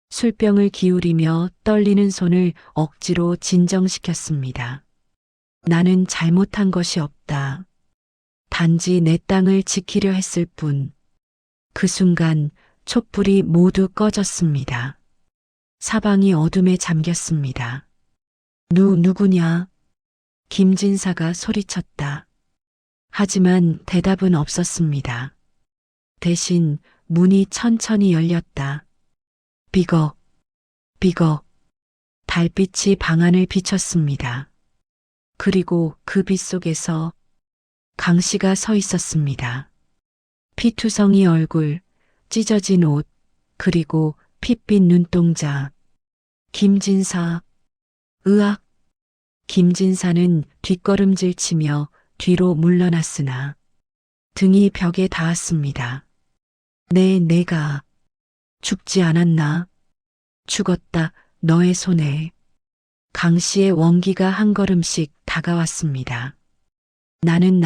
술병을 기울이며 떨리는 손을 억지로 진정시켰습니다. 나는 잘못한 것이 없다. 단지 내 땅을 지키려 했을 뿐. 그 순간 촛불이 모두 꺼졌습니다. 사방이 어둠에 잠겼습니다. 누구냐? 김진사가 소리쳤다. 하지만 대답은 없었습니다. 대신 문이 천천히 열렸다. 비걱. 달빛이 방 안을 비췄습니다. 그리고 그 빛 속에서 강 씨가 서 있었습니다. 피투성이 얼굴, 찢어진 옷, 그리고 핏빛 눈동자. 김진사. 으악. 김진사는 뒷걸음질 치며 뒤로 물러났으나 등이 벽에 닿았습니다. 내가 죽지 않았나? 죽었다, 너의 손에. 강 씨의 원기가 한 걸음씩 다가왔습니다. 나는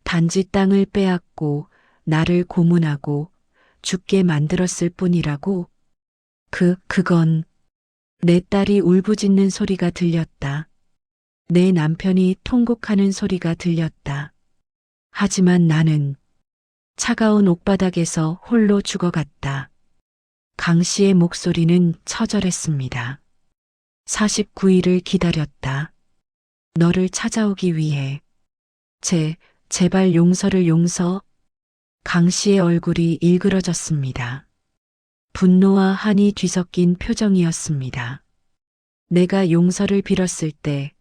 단지 땅을 빼앗고 나를 고문하고 죽게 만들었을 뿐이라고. 그건 내 딸이 울부짖는 소리가 들렸다. 내 남편이 통곡하는 소리가 들렸다. 하지만 나는 차가운 옥바닥에서 홀로 죽어갔다. 강 씨의 목소리는 처절했습니다. 49일을 기다렸다. 너를 찾아오기 위해. 제발 용서. 강 씨의 얼굴이 일그러졌습니다. 분노와 한이 뒤섞인 표정이었습니다. 내가 용서를 빌었을 때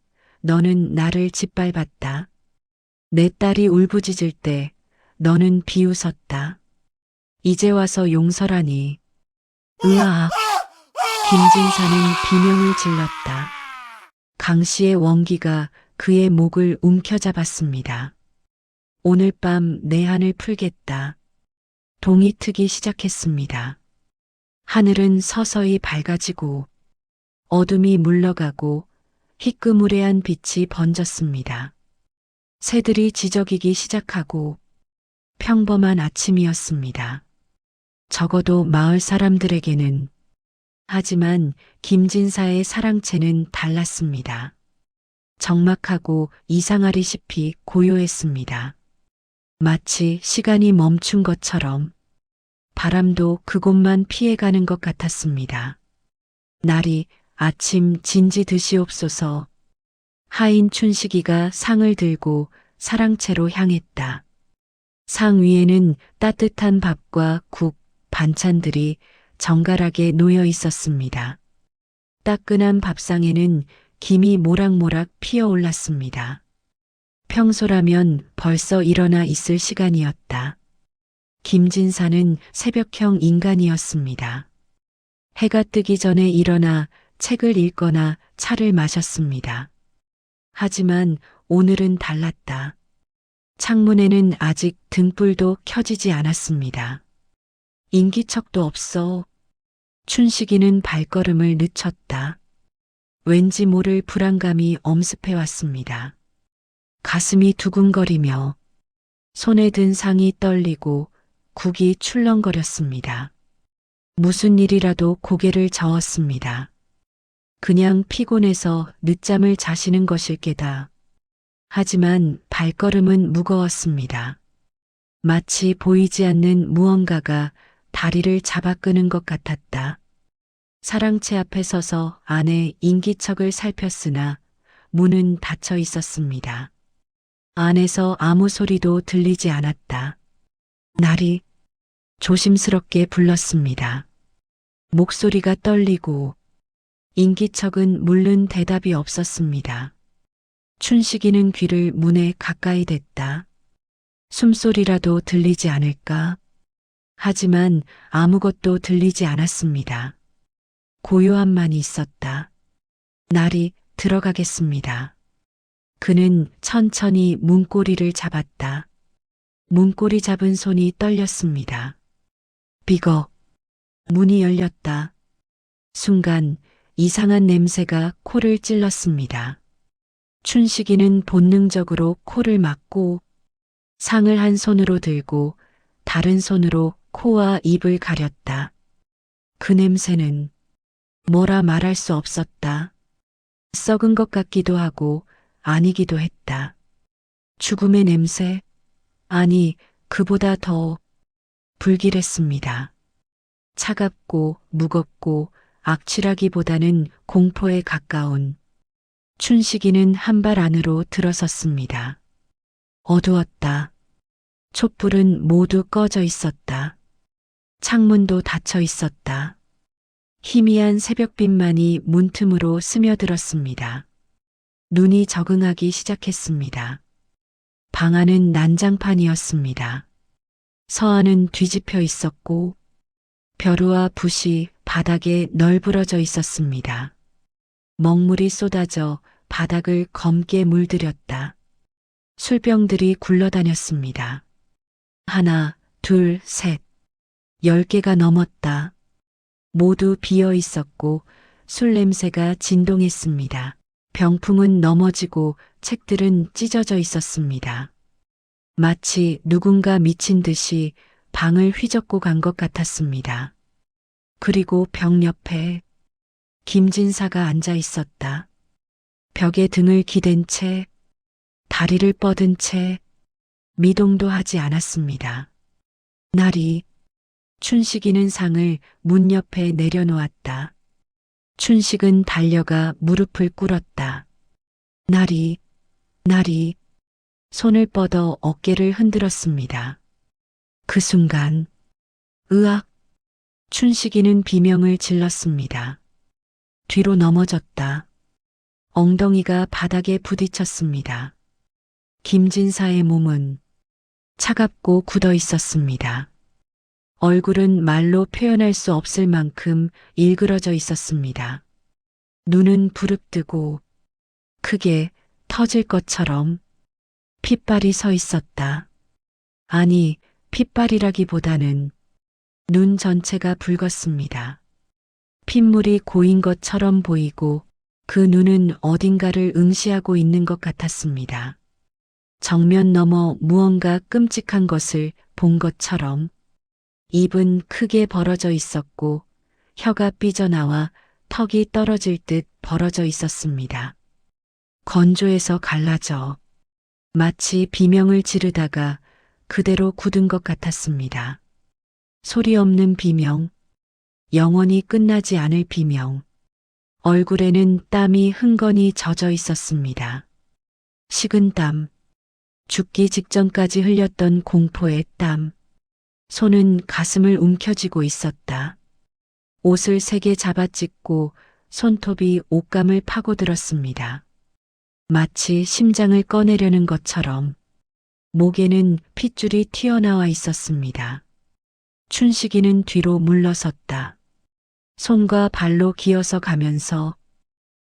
너는 나를 짓밟았다. 내 딸이 울부짖을 때 너는 비웃었다. 이제 와서 용서라니. 으악. 김진사는 비명을 질렀다. 강 씨의 원기가 그의 목을 움켜잡았습니다. 오늘 밤 내 한을 풀겠다. 동이 트기 시작했습니다. 하늘은 서서히 밝아지고 어둠이 물러가고 희끄무레한 빛이 번졌습니다. 새들이 지저귀기 시작하고 평범한 아침이었습니다. 적어도 마을 사람들에게는. 하지만 김진사의 사랑채는 달랐습니다. 적막하고 이상하리시피 고요했습니다. 마치 시간이 멈춘 것처럼 바람도 그곳만 피해가는 것 같았습니다. 날이 아침 진지 드시옵소서. 하인 춘식이가 상을 들고 사랑채로 향했다. 상 위에는 따뜻한 밥과 국, 반찬들이 정갈하게 놓여 있었습니다. 따끈한 밥상에는 김이 모락모락 피어올랐습니다. 평소라면 벌써 일어나 있을 시간이었다. 김진사는 새벽형 인간이었습니다. 해가 뜨기 전에 일어나 책을 읽거나 차를 마셨습니다. 하지만 오늘은 달랐다. 창문에는 아직 등불도 켜지지 않았습니다. 인기척도 없어. 춘식이는 발걸음을 늦췄다. 왠지 모를 불안감이 엄습해왔습니다. 가슴이 두근거리며 손에 든 상이 떨리고 국이 출렁거렸습니다. 무슨 일이라도 고개를 저었습니다. 그냥 피곤해서 늦잠을 자시는 것일 게다. 하지만 발걸음은 무거웠습니다. 마치 보이지 않는 무언가가 다리를 잡아 끄는 것 같았다. 사랑채 앞에 서서 안에 인기척을 살폈으나 문은 닫혀 있었습니다. 안에서 아무 소리도 들리지 않았다. 날이 조심스럽게 불렀습니다. 목소리가 떨리고 인기척은 물른 대답이 없었습니다. 춘식이는 귀를 문에 가까이 댔다. 숨소리라도 들리지 않을까? 하지만 아무것도 들리지 않았습니다. 고요함만이 있었다. 날이 들어가겠습니다. 그는 천천히 문고리를 잡았다. 문고리 잡은 손이 떨렸습니다. 비걱. 문이 열렸다. 순간 이상한 냄새가 코를 찔렀습니다. 춘식이는 본능적으로 코를 막고 상을 한 손으로 들고 다른 손으로 코와 입을 가렸다. 그 냄새는 뭐라 말할 수 없었다. 썩은 것 같기도 하고 아니기도 했다. 죽음의 냄새? 아니, 그보다 더 불길했습니다. 차갑고 무겁고 악취라기보다는 공포에 가까운. 춘식이는 한 발 안으로 들어섰습니다. 어두웠다. 촛불은 모두 꺼져 있었다. 창문도 닫혀 있었다. 희미한 새벽빛만이 문틈으로 스며들었습니다. 눈이 적응하기 시작했습니다. 방 안은 난장판이었습니다. 서안은 뒤집혀 있었고 벼루와 붓이 바닥에 널브러져 있었습니다. 먹물이 쏟아져 바닥을 검게 물들였다. 술병들이 굴러다녔습니다. 하나, 둘, 셋. 10개가 넘었다. 모두 비어 있었고 술 냄새가 진동했습니다. 병풍은 넘어지고 책들은 찢어져 있었습니다. 마치 누군가 미친 듯이 방을 휘젓고 간 것 같았습니다. 그리고 벽 옆에 김진사가 앉아 있었다. 벽에 등을 기댄 채, 다리를 뻗은 채, 미동도 하지 않았습니다. 나리, 춘식이는 상을 문 옆에 내려놓았다. 춘식은 달려가 무릎을 꿇었다. 나리, 나리, 손을 뻗어 어깨를 흔들었습니다. 그 순간, 으악, 춘식이는 비명을 질렀습니다. 뒤로 넘어졌다. 엉덩이가 바닥에 부딪혔습니다. 김진사의 몸은 차갑고 굳어 있었습니다. 얼굴은 말로 표현할 수 없을 만큼 일그러져 있었습니다. 눈은 부릅뜨고 크게 터질 것처럼 핏발이 서 있었다. 아니, 핏발이라기보다는 눈 전체가 붉었습니다. 핏물이 고인 것처럼 보이고 그 눈은 어딘가를 응시하고 있는 것 같았습니다. 정면 너머 무언가 끔찍한 것을 본 것처럼. 입은 크게 벌어져 있었고 혀가 삐져나와 턱이 떨어질 듯 벌어져 있었습니다. 건조해서 갈라져 마치 비명을 지르다가 그대로 굳은 것 같았습니다. 소리 없는 비명, 영원히 끝나지 않을 비명. 얼굴에는 땀이 흥건히 젖어 있었습니다. 식은 땀, 죽기 직전까지 흘렸던 공포의 땀. 손은 가슴을 움켜쥐고 있었다. 옷을 세게 잡아찢고 손톱이 옷감을 파고들었습니다. 마치 심장을 꺼내려는 것처럼 목에는 핏줄이 튀어나와 있었습니다. 춘식이는 뒤로 물러섰다. 손과 발로 기어서 가면서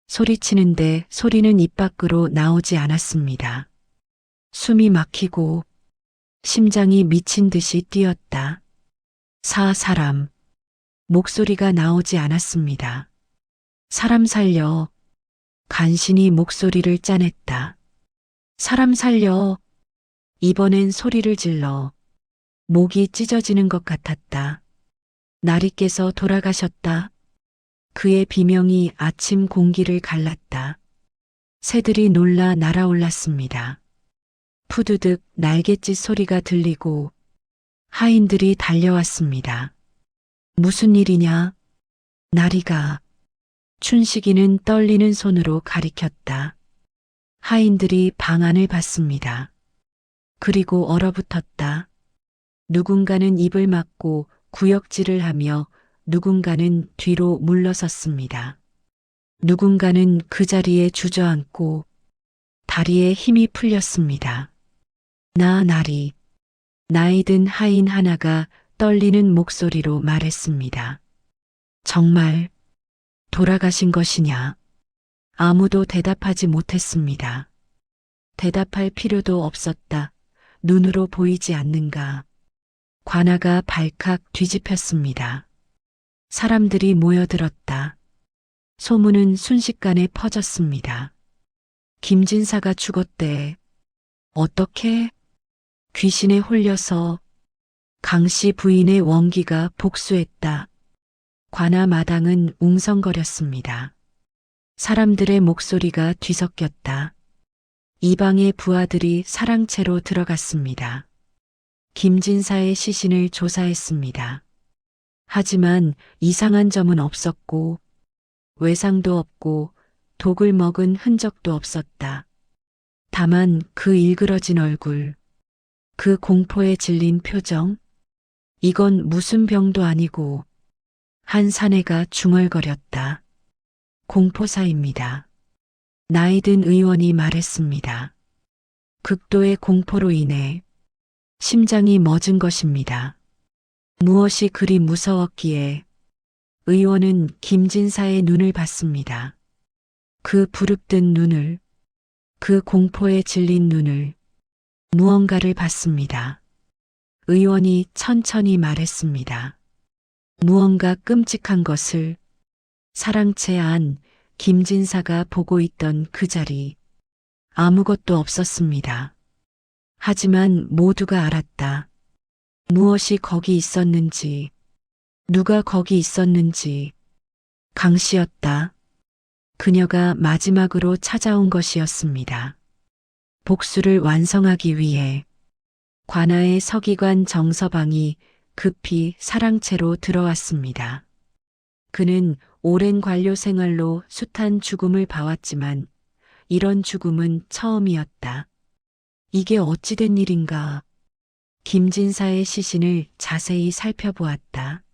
소리치는데 소리는 입 밖으로 나오지 않았습니다. 숨이 막히고 심장이 미친 듯이 뛰었다. 사람. 목소리가 나오지 않았습니다. 사람 살려. 간신히 목소리를 짜냈다. 사람 살려. 이번엔 소리를 질러. 목이 찢어지는 것 같았다. 나리께서 돌아가셨다. 그의 비명이 아침 공기를 갈랐다. 새들이 놀라 날아올랐습니다. 푸드득 날갯짓 소리가 들리고 하인들이 달려왔습니다. 무슨 일이냐? 나리가. 춘식이는 떨리는 손으로 가리켰다. 하인들이 방 안을 봤습니다. 그리고 얼어붙었다. 누군가는 입을 막고 구역질을 하며 누군가는 뒤로 물러섰습니다. 누군가는 그 자리에 주저앉고 다리에 힘이 풀렸습니다. 나리. 나이 든 하인 하나가 떨리는 목소리로 말했습니다. 정말 돌아가신 것이냐? 아무도 대답하지 못했습니다. 대답할 필요도 없었다. 눈으로 보이지 않는가. 관아가 발칵 뒤집혔습니다. 사람들이 모여들었다. 소문은 순식간에 퍼졌습니다. 김진사가 죽었대. 어떻게? 귀신에 홀려서 강씨 부인의 원기가 복수했다. 관아 마당은 웅성거렸습니다. 사람들의 목소리가 뒤섞였다. 이방의 부하들이 사랑채로 들어갔습니다. 김진사의 시신을 조사했습니다. 하지만 이상한 점은 없었고 외상도 없고 독을 먹은 흔적도 없었다. 다만 그 일그러진 얼굴, 그 공포에 질린 표정, 이건 무슨 병도 아니고 한 사내가 중얼거렸다. 공포사입니다. 나이든 의원이 말했습니다. 극도의 공포로 인해 심장이 멎은 것입니다. 무엇이 그리 무서웠기에 의원은 김진사의 눈을 봤습니다. 그 부릅뜬 눈을, 그 공포에 질린 눈을, 무언가를 봤습니다. 의원이 천천히 말했습니다. 무언가 끔찍한 것을 사랑채 안 김진사가 보고 있던 그 자리, 아무것도 없었습니다. 하지만 모두가 알았다. 무엇이 거기 있었는지, 누가 거기 있었는지. 강씨였다. 그녀가 마지막으로 찾아온 것이었습니다. 복수를 완성하기 위해 관아의 서기관 정서방이 급히 사랑채로 들어왔습니다. 그는 오랜 관료 생활로 숱한 죽음을 봐왔지만 이런 죽음은 처음이었다. 이게 어찌된 일인가? 김진사의 시신을 자세히 살펴보았다.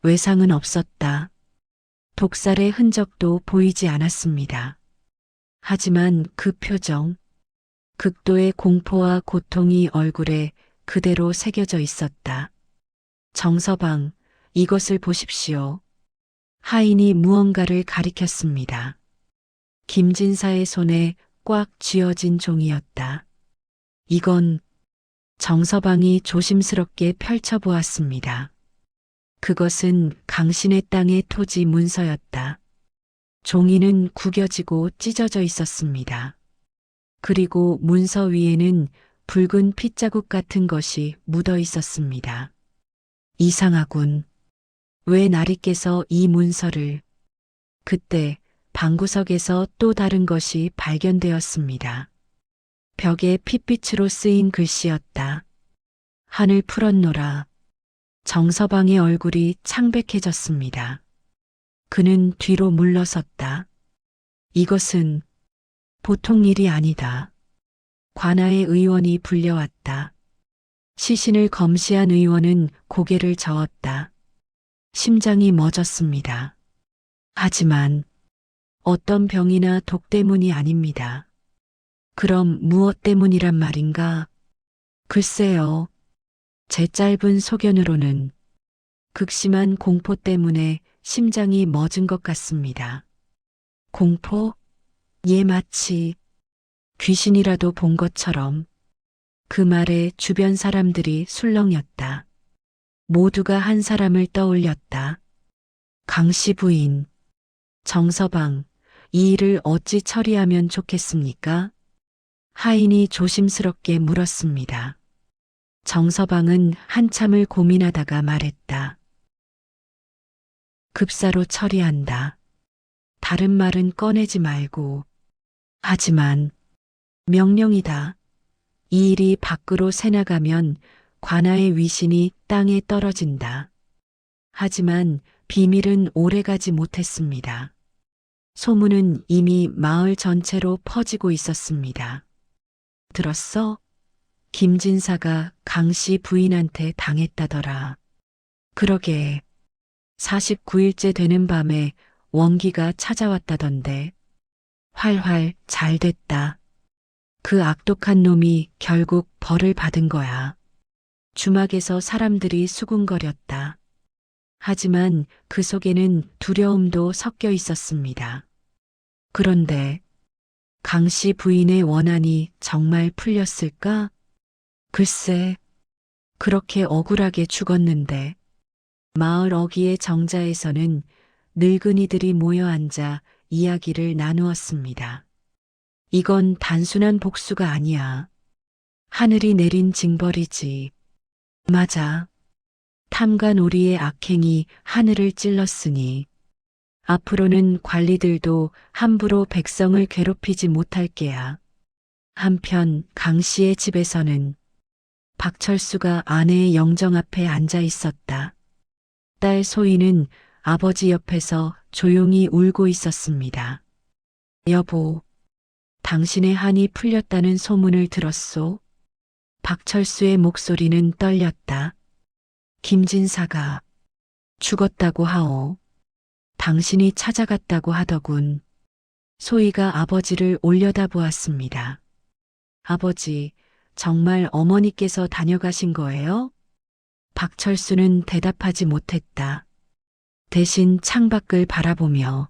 외상은 없었다. 독살의 흔적도 보이지 않았습니다. 하지만 그 표정, 극도의 공포와 고통이 얼굴에 그대로 새겨져 있었다. 정서방, 이것을 보십시오. 하인이 무언가를 가리켰습니다. 김진사의 손에 꽉 쥐어진 종이었다. 이건 정서방이 조심스럽게 펼쳐보았습니다. 그것은 강신의 땅의 토지 문서였다. 종이는 구겨지고 찢어져 있었습니다. 그리고 문서 위에는 붉은 핏자국 같은 것이 묻어 있었습니다. 이상하군. 왜 나리께서 이 문서를... 그때 방구석에서 또 다른 것이 발견되었습니다. 벽에 핏빛으로 쓰인 글씨였다. 하늘 푸렀노라. 정서방의 얼굴이 창백해졌습니다. 그는 뒤로 물러섰다. 이것은 보통 일이 아니다. 관아의 의원이 불려왔다. 시신을 검시한 의원은 고개를 저었다. 심장이 멎었습니다. 하지만 어떤 병이나 독 때문이 아닙니다. 그럼 무엇 때문이란 말인가? 글쎄요. 제 짧은 소견으로는 극심한 공포 때문에 심장이 멎은 것 같습니다. 공포? 예, 마치 귀신이라도 본 것처럼. 그 말에 주변 사람들이 술렁였다. 모두가 한 사람을 떠올렸다. 강씨 부인, 정서방, 이 일을 어찌 처리하면 좋겠습니까? 하인이 조심스럽게 물었습니다. 정서방은 한참을 고민하다가 말했다. 급사로 처리한다. 다른 말은 꺼내지 말고. 하지만 명령이다. 이 일이 밖으로 새나가면 관아의 위신이 땅에 떨어진다. 하지만 비밀은 오래가지 못했습니다. 소문은 이미 마을 전체로 퍼지고 있었습니다. 들었어? 김진사가 강씨 부인한테 당했다더라. 그러게 49일째 되는 밤에 원기가 찾아왔다던데. 활활 잘 됐다. 그 악독한 놈이 결국 벌을 받은 거야. 주막에서 사람들이 수군거렸다. 하지만 그 속에는 두려움도 섞여 있었습니다. 그런데 강 씨 부인의 원한이 정말 풀렸을까? 글쎄, 그렇게 억울하게 죽었는데. 마을 어귀의 정자에서는 늙은이들이 모여 앉아 이야기를 나누었습니다. 이건 단순한 복수가 아니야. 하늘이 내린 징벌이지. 맞아. 탐관오리의 악행이 하늘을 찔렀으니 앞으로는 관리들도 함부로 백성을 괴롭히지 못할 게야. 한편 강 씨의 집에서는 박철수가 아내의 영정 앞에 앉아 있었다. 딸 소희는 아버지 옆에서 조용히 울고 있었습니다. 여보, 당신의 한이 풀렸다는 소문을 들었소? 박철수의 목소리는 떨렸다. 김진사가 죽었다고 하오. 당신이 찾아갔다고 하더군. 소희가 아버지를 올려다보았습니다. 아버지, 정말 어머니께서 다녀가신 거예요? 박철수는 대답하지 못했다. 대신 창밖을 바라보며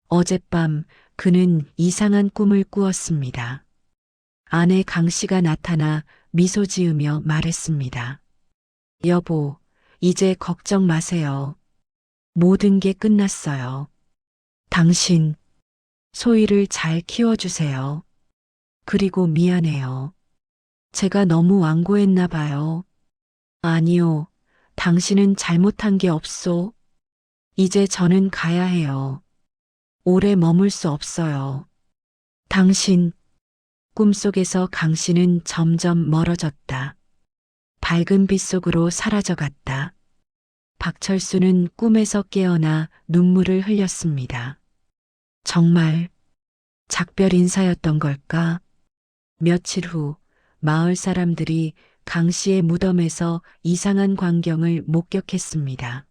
어젯밤 그는 이상한 꿈을 꾸었습니다. 아내 강 씨가 나타나 미소 지으며 말했습니다. 여보, 이제 걱정 마세요. 모든 게 끝났어요. 당신, 소희를 잘 키워주세요. 그리고 미안해요. 제가 너무 완고했나 봐요. 아니요, 당신은 잘못한 게 없소. 이제 저는 가야 해요. 오래 머물 수 없어요. 당신, 꿈속에서 강 씨는 점점 멀어졌다. 밝은 빛 속으로 사라져갔다. 박철수는 꿈에서 깨어나 눈물을 흘렸습니다. 정말 작별 인사였던 걸까? 며칠 후 마을 사람들이 강 씨의 무덤에서 이상한 광경을 목격했습니다.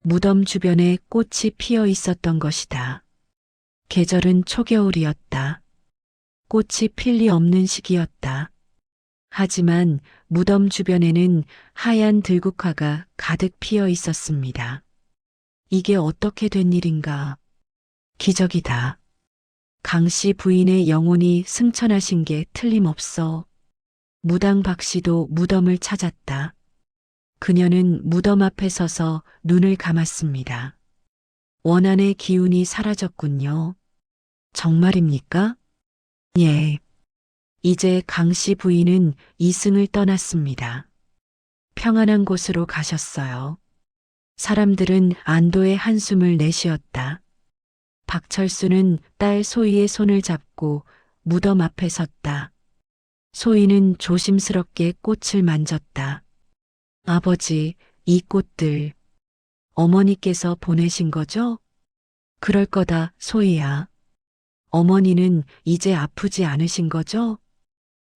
무덤 주변에 꽃이 피어 있었던 것이다. 계절은 초겨울이었다. 꽃이 필 리 없는 시기였다. 하지만 무덤 주변에는 하얀 들국화가 가득 피어 있었습니다. 이게 어떻게 된 일인가? 기적이다. 강 씨 부인의 영혼이 승천하신 게 틀림없어. 무당 박 씨도 무덤을 찾았다. 그녀는 무덤 앞에 서서 눈을 감았습니다. 원한의 기운이 사라졌군요. 정말입니까? 예. 이제 강 씨 부인은 이승을 떠났습니다. 평안한 곳으로 가셨어요. 사람들은 안도의 한숨을 내쉬었다. 박철수는 딸 소희의 손을 잡고 무덤 앞에 섰다. 소희는 조심스럽게 꽃을 만졌다. 아버지, 이 꽃들 어머니께서 보내신 거죠? 그럴 거다, 소희야. 어머니는 이제 아프지 않으신 거죠?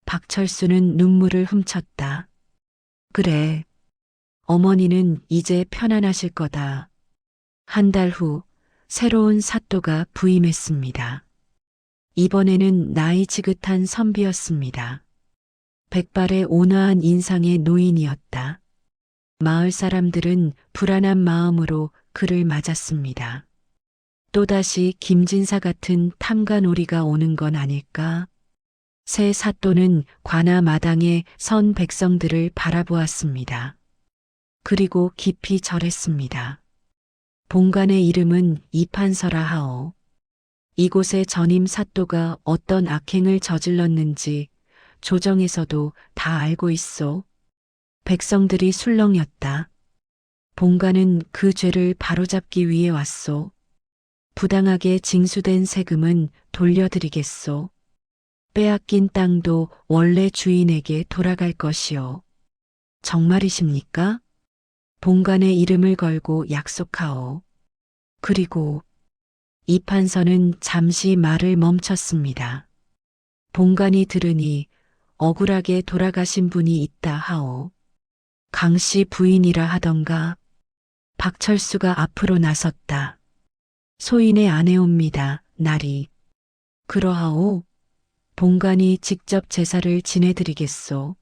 박철수는 눈물을 훔쳤다. 그래. 어머니는 이제 편안하실 거다. 한 달 후 새로운 사또가 부임했습니다. 이번에는 나이 지긋한 선비였습니다. 백발의 온화한 인상의 노인이었다. 마을 사람들은 불안한 마음으로 그를 맞았습니다. 또다시 김진사 같은 탐관오리가 오는 건 아닐까? 새 사또는 관아 마당에 선 백성들을 바라보았습니다. 그리고 깊이 절했습니다. 본관의 이름은 이판서라 하오. 이곳의 전임 사또가 어떤 악행을 저질렀는지 조정에서도 다 알고 있소. 백성들이 술렁였다. 본관은 그 죄를 바로잡기 위해 왔소. 부당하게 징수된 세금은 돌려드리겠소. 빼앗긴 땅도 원래 주인에게 돌아갈 것이오. 정말이십니까? 본관의 이름을 걸고 약속하오. 그리고 이판서는 잠시 말을 멈췄습니다. 본관이 들으니 억울하게 돌아가신 분이 있다 하오. 강 씨 부인이라 하던가. 박철수가 앞으로 나섰다. 소인의 아내옵니다, 나리. 그러하오. 본관이 직접 제사를 지내드리겠소.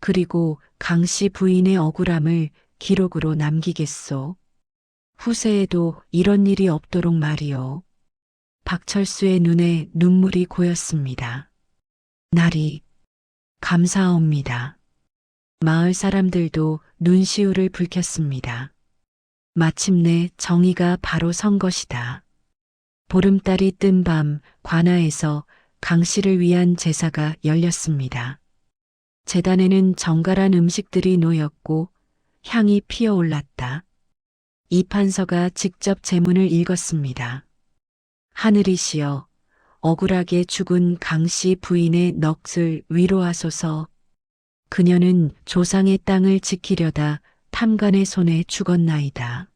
그리고 강 씨 부인의 억울함을 기록으로 남기겠소. 후세에도 이런 일이 없도록 말이오. 박철수의 눈에 눈물이 고였습니다. 나리, 감사합니다. 마을 사람들도 눈시울을 붉혔습니다. 마침내 정의가 바로 선 것이다. 보름달이 뜬 밤 관아에서 강 씨를 위한 제사가 열렸습니다. 제단에는 정갈한 음식들이 놓였고 향이 피어올랐다. 이판서가 직접 제문을 읽었습니다. 하늘이시여, 억울하게 죽은 강씨 부인의 넋을 위로하소서. 그녀는 조상의 땅을 지키려다 탐관의 손에 죽었나이다.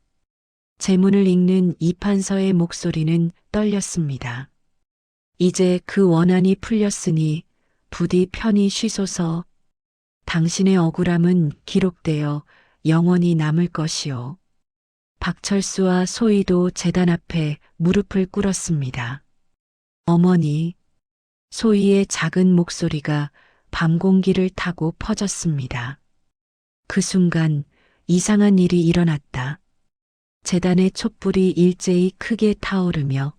제문을 읽는 이판서의 목소리는 떨렸습니다. 이제 그 원한이 풀렸으니 부디 편히 쉬소서. 당신의 억울함은 기록되어 영원히 남을 것이요. 박철수와 소희도 제단 앞에 무릎을 꿇었습니다. 어머니, 소희의 작은 목소리가 밤 공기를 타고 퍼졌습니다. 그 순간 이상한 일이 일어났다. 제단의 촛불이 일제히 크게 타오르며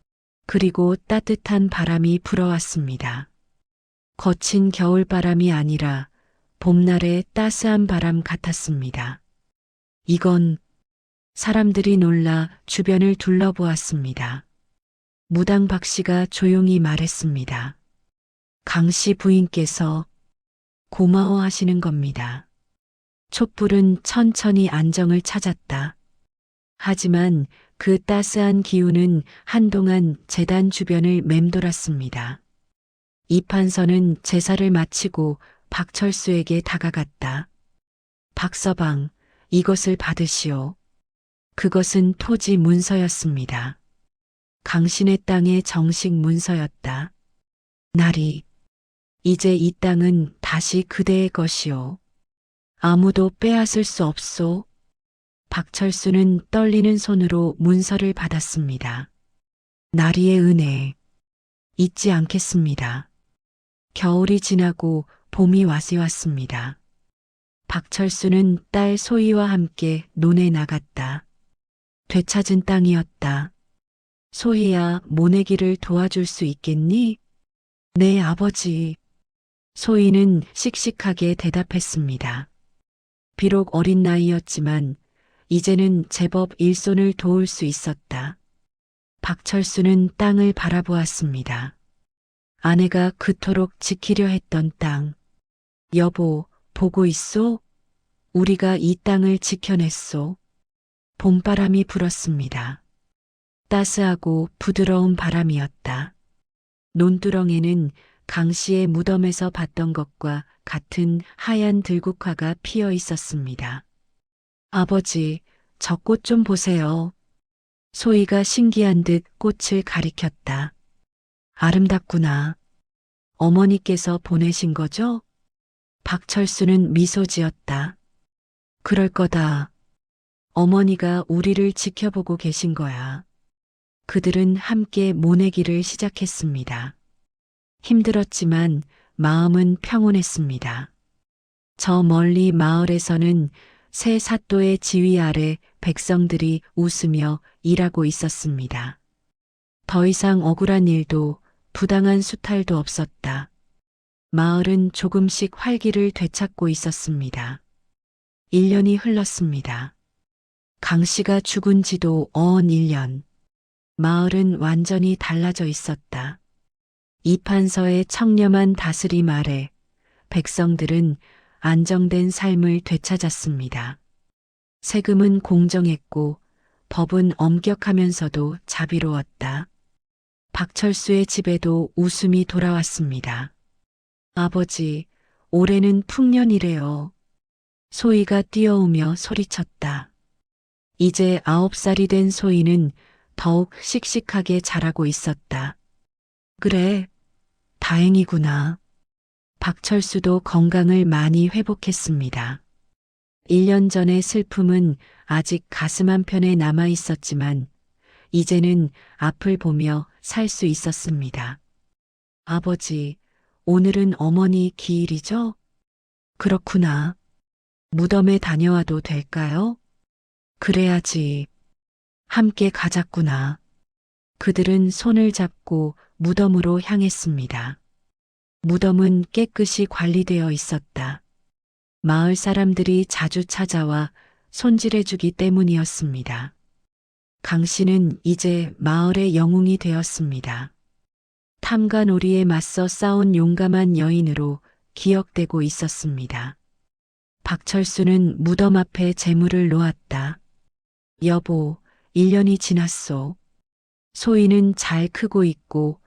그리고 따뜻한 바람이 불어왔습니다. 거친 겨울바람이 아니라 봄날의 따스한 바람 같았습니다. 이건 사람들이 놀라 주변을 둘러보았습니다. 무당 박 씨가 조용히 말했습니다. 강 씨 부인께서 고마워하시는 겁니다. 촛불은 천천히 안정을 찾았다. 하지만 그 따스한 기운은 한동안 제단 주변을 맴돌았습니다. 이판서는 제사를 마치고 박철수에게 다가갔다. 박서방, 이것을 받으시오. 그것은 토지 문서였습니다. 강신의 땅의 정식 문서였다. 나리, 이제 이 땅은 다시 그대의 것이오. 아무도 빼앗을 수 없소. 박철수는 떨리는 손으로 문서를 받았습니다. 나리의 은혜, 잊지 않겠습니다. 겨울이 지나고 봄이 왔습니다. 박철수는 딸 소희와 함께 논에 나갔다. 되찾은 땅이었다. 소희야, 모내기를 도와줄 수 있겠니? 네, 아버지. 소희는 씩씩하게 대답했습니다. 비록 어린 나이였지만 이제는 제법 일손을 도울 수 있었다. 박철수는 땅을 바라보았습니다. 아내가 그토록 지키려 했던 땅. 여보, 보고 있소? 우리가 이 땅을 지켜냈소. 봄바람이 불었습니다. 따스하고 부드러운 바람이었다. 논두렁에는 강 씨의 무덤에서 봤던 것과 같은 하얀 들국화가 피어 있었습니다. 아버지, 저 꽃 좀 보세요. 소희가 신기한 듯 꽃을 가리켰다. 아름답구나. 어머니께서 보내신 거죠? 박철수는 미소 지었다. 그럴 거다. 어머니가 우리를 지켜보고 계신 거야. 그들은 함께 모내기를 시작했습니다. 힘들었지만 마음은 평온했습니다. 저 멀리 마을에서는 새 사또의 지휘 아래 백성들이 웃으며 일하고 있었습니다. 더 이상 억울한 일도 부당한 수탈도 없었다. 마을은 조금씩 활기를 되찾고 있었습니다. 1년이 흘렀습니다. 강 씨가 죽은 지도 어언 1년. 마을은 완전히 달라져 있었다. 이판서의 청렴한 다스림 아래 백성들은 안정된 삶을 되찾았습니다. 세금은 공정했고 법은 엄격하면서도 자비로웠다. 박철수의 집에도 웃음이 돌아왔습니다. 아버지, 올해는 풍년이래요. 소희가 뛰어오며 소리쳤다. 이제 9살이 된 소희는 더욱 씩씩하게 자라고 있었다. 그래, 다행이구나. 박철수도 건강을 많이 회복했습니다. 1년 전의 슬픔은 아직 가슴 한편에 남아 있었지만 이제는 앞을 보며 살 수 있었습니다. 아버지, 오늘은 어머니 기일이죠? 그렇구나. 무덤에 다녀와도 될까요? 그래야지. 함께 가자꾸나. 그들은 손을 잡고 무덤으로 향했습니다. 무덤은 깨끗이 관리되어 있었다. 마을 사람들이 자주 찾아와 손질해주기 때문이었습니다. 강 씨는 이제 마을의 영웅이 되었습니다. 탐관오리에 맞서 싸운 용감한 여인으로 기억되고 있었습니다. 박철수는 무덤 앞에 재물을 놓았다. 여보, 1년이 지났소. 소희는 잘 크고 있고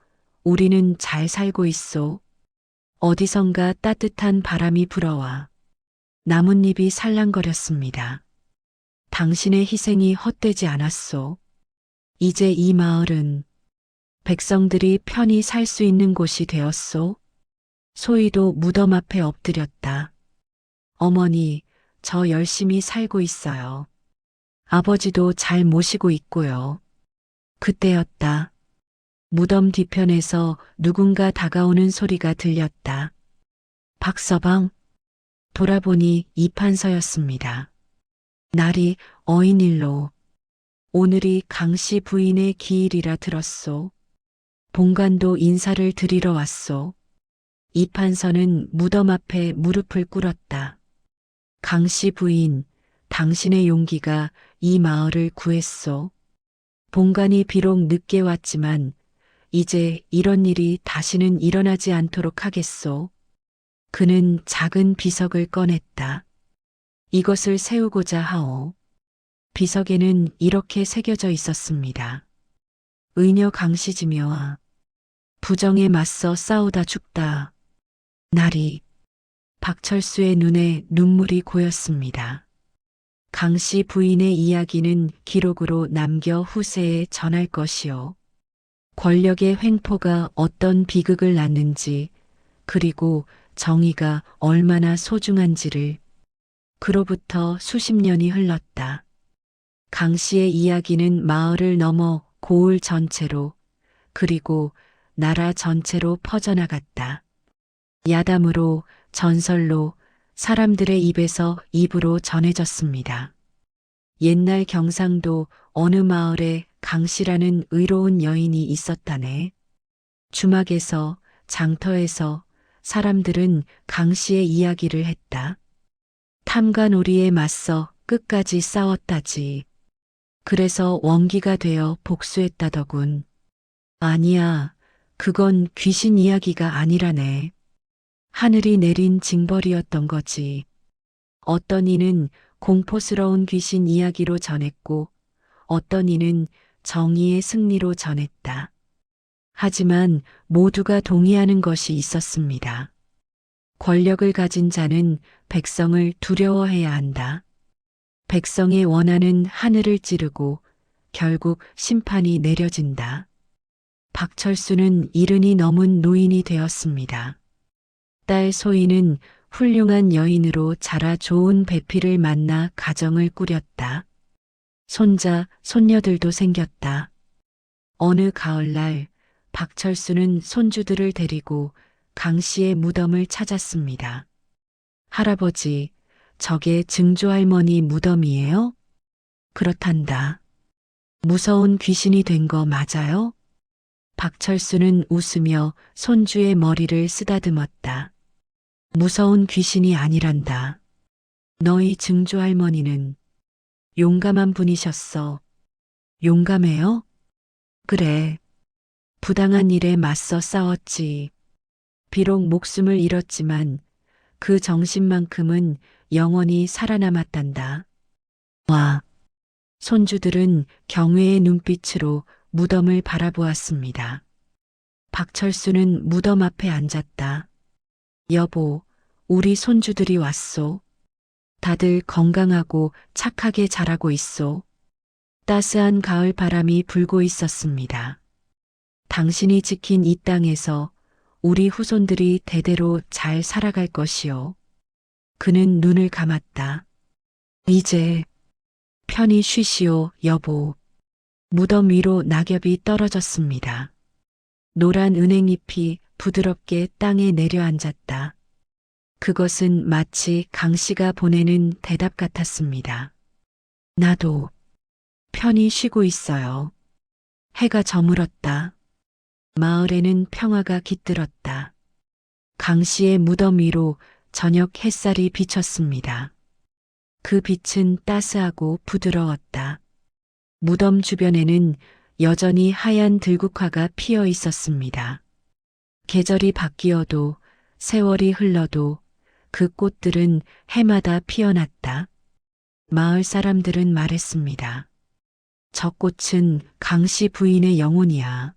우리는 잘 살고 있소. 어디선가 따뜻한 바람이 불어와 나뭇잎이 살랑거렸습니다. 당신의 희생이 헛되지 않았소. 이제 이 마을은 백성들이 편히 살 수 있는 곳이 되었소. 소희도 무덤 앞에 엎드렸다. 어머니, 저 열심히 살고 있어요. 아버지도 잘 모시고 있고요. 그때였다. 무덤 뒤편에서 누군가 다가오는 소리가 들렸다. 박서방. 돌아보니 이판서였습니다. 날이 어인일로. 오늘이 강씨 부인의 기일이라 들었소. 본관도 인사를 드리러 왔소. 이판서는 무덤 앞에 무릎을 꿇었다. 강씨 부인, 당신의 용기가 이 마을을 구했소. 본관이 비록 늦게 왔지만 이제 이런 일이 다시는 일어나지 않도록 하겠소. 그는 작은 비석을 꺼냈다. 이것을 세우고자 하오. 비석에는 이렇게 새겨져 있었습니다. 의녀 강씨지며 부정에 맞서 싸우다 죽다. 날이. 박철수의 눈에 눈물이 고였습니다. 강씨 부인의 이야기는 기록으로 남겨 후세에 전할 것이요. 권력의 횡포가 어떤 비극을 낳는지, 그리고 정의가 얼마나 소중한지를. 그로부터 수십 년이 흘렀다. 강씨의 이야기는 마을을 넘어 고을 전체로, 그리고 나라 전체로 퍼져나갔다. 야담으로, 전설로, 사람들의 입에서 입으로 전해졌습니다. 옛날 경상도 어느 마을에 강씨라는 의로운 여인이 있었다네. 주막에서, 장터에서 사람들은 강씨의 이야기를 했다. 탐관오리에 맞서 끝까지 싸웠다지. 그래서 원기가 되어 복수했다더군. 아니야, 그건 귀신 이야기가 아니라네. 하늘이 내린 징벌이었던 거지. 어떤 이는 공포스러운 귀신 이야기로 전했고, 어떤 이는 정의의 승리로 전했다. 하지만 모두가 동의하는 것이 있었습니다. 권력을 가진 자는 백성을 두려워해야 한다. 백성의 원하는 하늘을 찌르고 결국 심판이 내려진다. 박철수는 70이 넘은 노인이 되었습니다. 딸 소희는 훌륭한 여인으로 자라 좋은 배필을 만나 가정을 꾸렸다. 손자, 손녀들도 생겼다. 어느 가을날 박철수는 손주들을 데리고 강씨의 무덤을 찾았습니다. 할아버지, 저게 증조할머니 무덤이에요? 그렇단다. 무서운 귀신이 된 거 맞아요? 박철수는 웃으며 손주의 머리를 쓰다듬었다. 무서운 귀신이 아니란다. 너희 증조할머니는 용감한 분이셨어. 용감해요? 그래. 부당한 일에 맞서 싸웠지. 비록 목숨을 잃었지만 그 정신만큼은 영원히 살아남았단다. 와. 손주들은 경외의 눈빛으로 무덤을 바라보았습니다. 박철수는 무덤 앞에 앉았다. 여보, 우리 손주들이 왔소. 다들 건강하고 착하게 자라고 있소. 따스한 가을 바람이 불고 있었습니다. 당신이 지킨 이 땅에서 우리 후손들이 대대로 잘 살아갈 것이요. 그는 눈을 감았다. 이제 편히 쉬시오, 여보. 무덤 위로 낙엽이 떨어졌습니다. 노란 은행잎이 부드럽게 땅에 내려앉았다. 그것은 마치 강씨가 보내는 대답 같았습니다. 나도 편히 쉬고 있어요. 해가 저물었다. 마을에는 평화가 깃들었다. 강 씨의 무덤 위로 저녁 햇살이 비쳤습니다. 그 빛은 따스하고 부드러웠다. 무덤 주변에는 여전히 하얀 들국화가 피어 있었습니다. 계절이 바뀌어도 세월이 흘러도 그 꽃들은 해마다 피어났다. 마을 사람들은 말했습니다. 저 꽃은 강씨 부인의 영혼이야.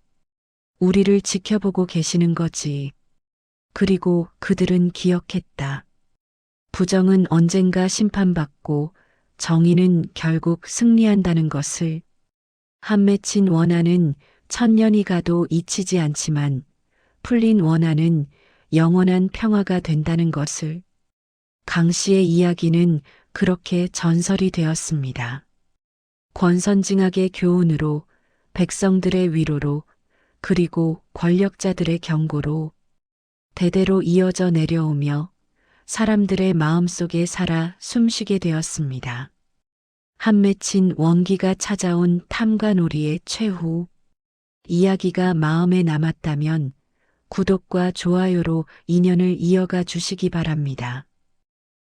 우리를 지켜보고 계시는 거지. 그리고 그들은 기억했다. 부정은 언젠가 심판받고 정의는 결국 승리한다는 것을. 한 맺힌 원한은 천년이 가도 잊히지 않지만 풀린 원한은 영원한 평화가 된다는 것을. 강 씨의 이야기는 그렇게 전설이 되었습니다. 권선징악의 교훈으로, 백성들의 위로로, 그리고 권력자들의 경고로 대대로 이어져 내려오며 사람들의 마음속에 살아 숨쉬게 되었습니다. 한 맺힌 원기가 찾아온 탐관오리의 최후. 이야기가 마음에 남았다면 구독과 좋아요로 인연을 이어가 주시기 바랍니다.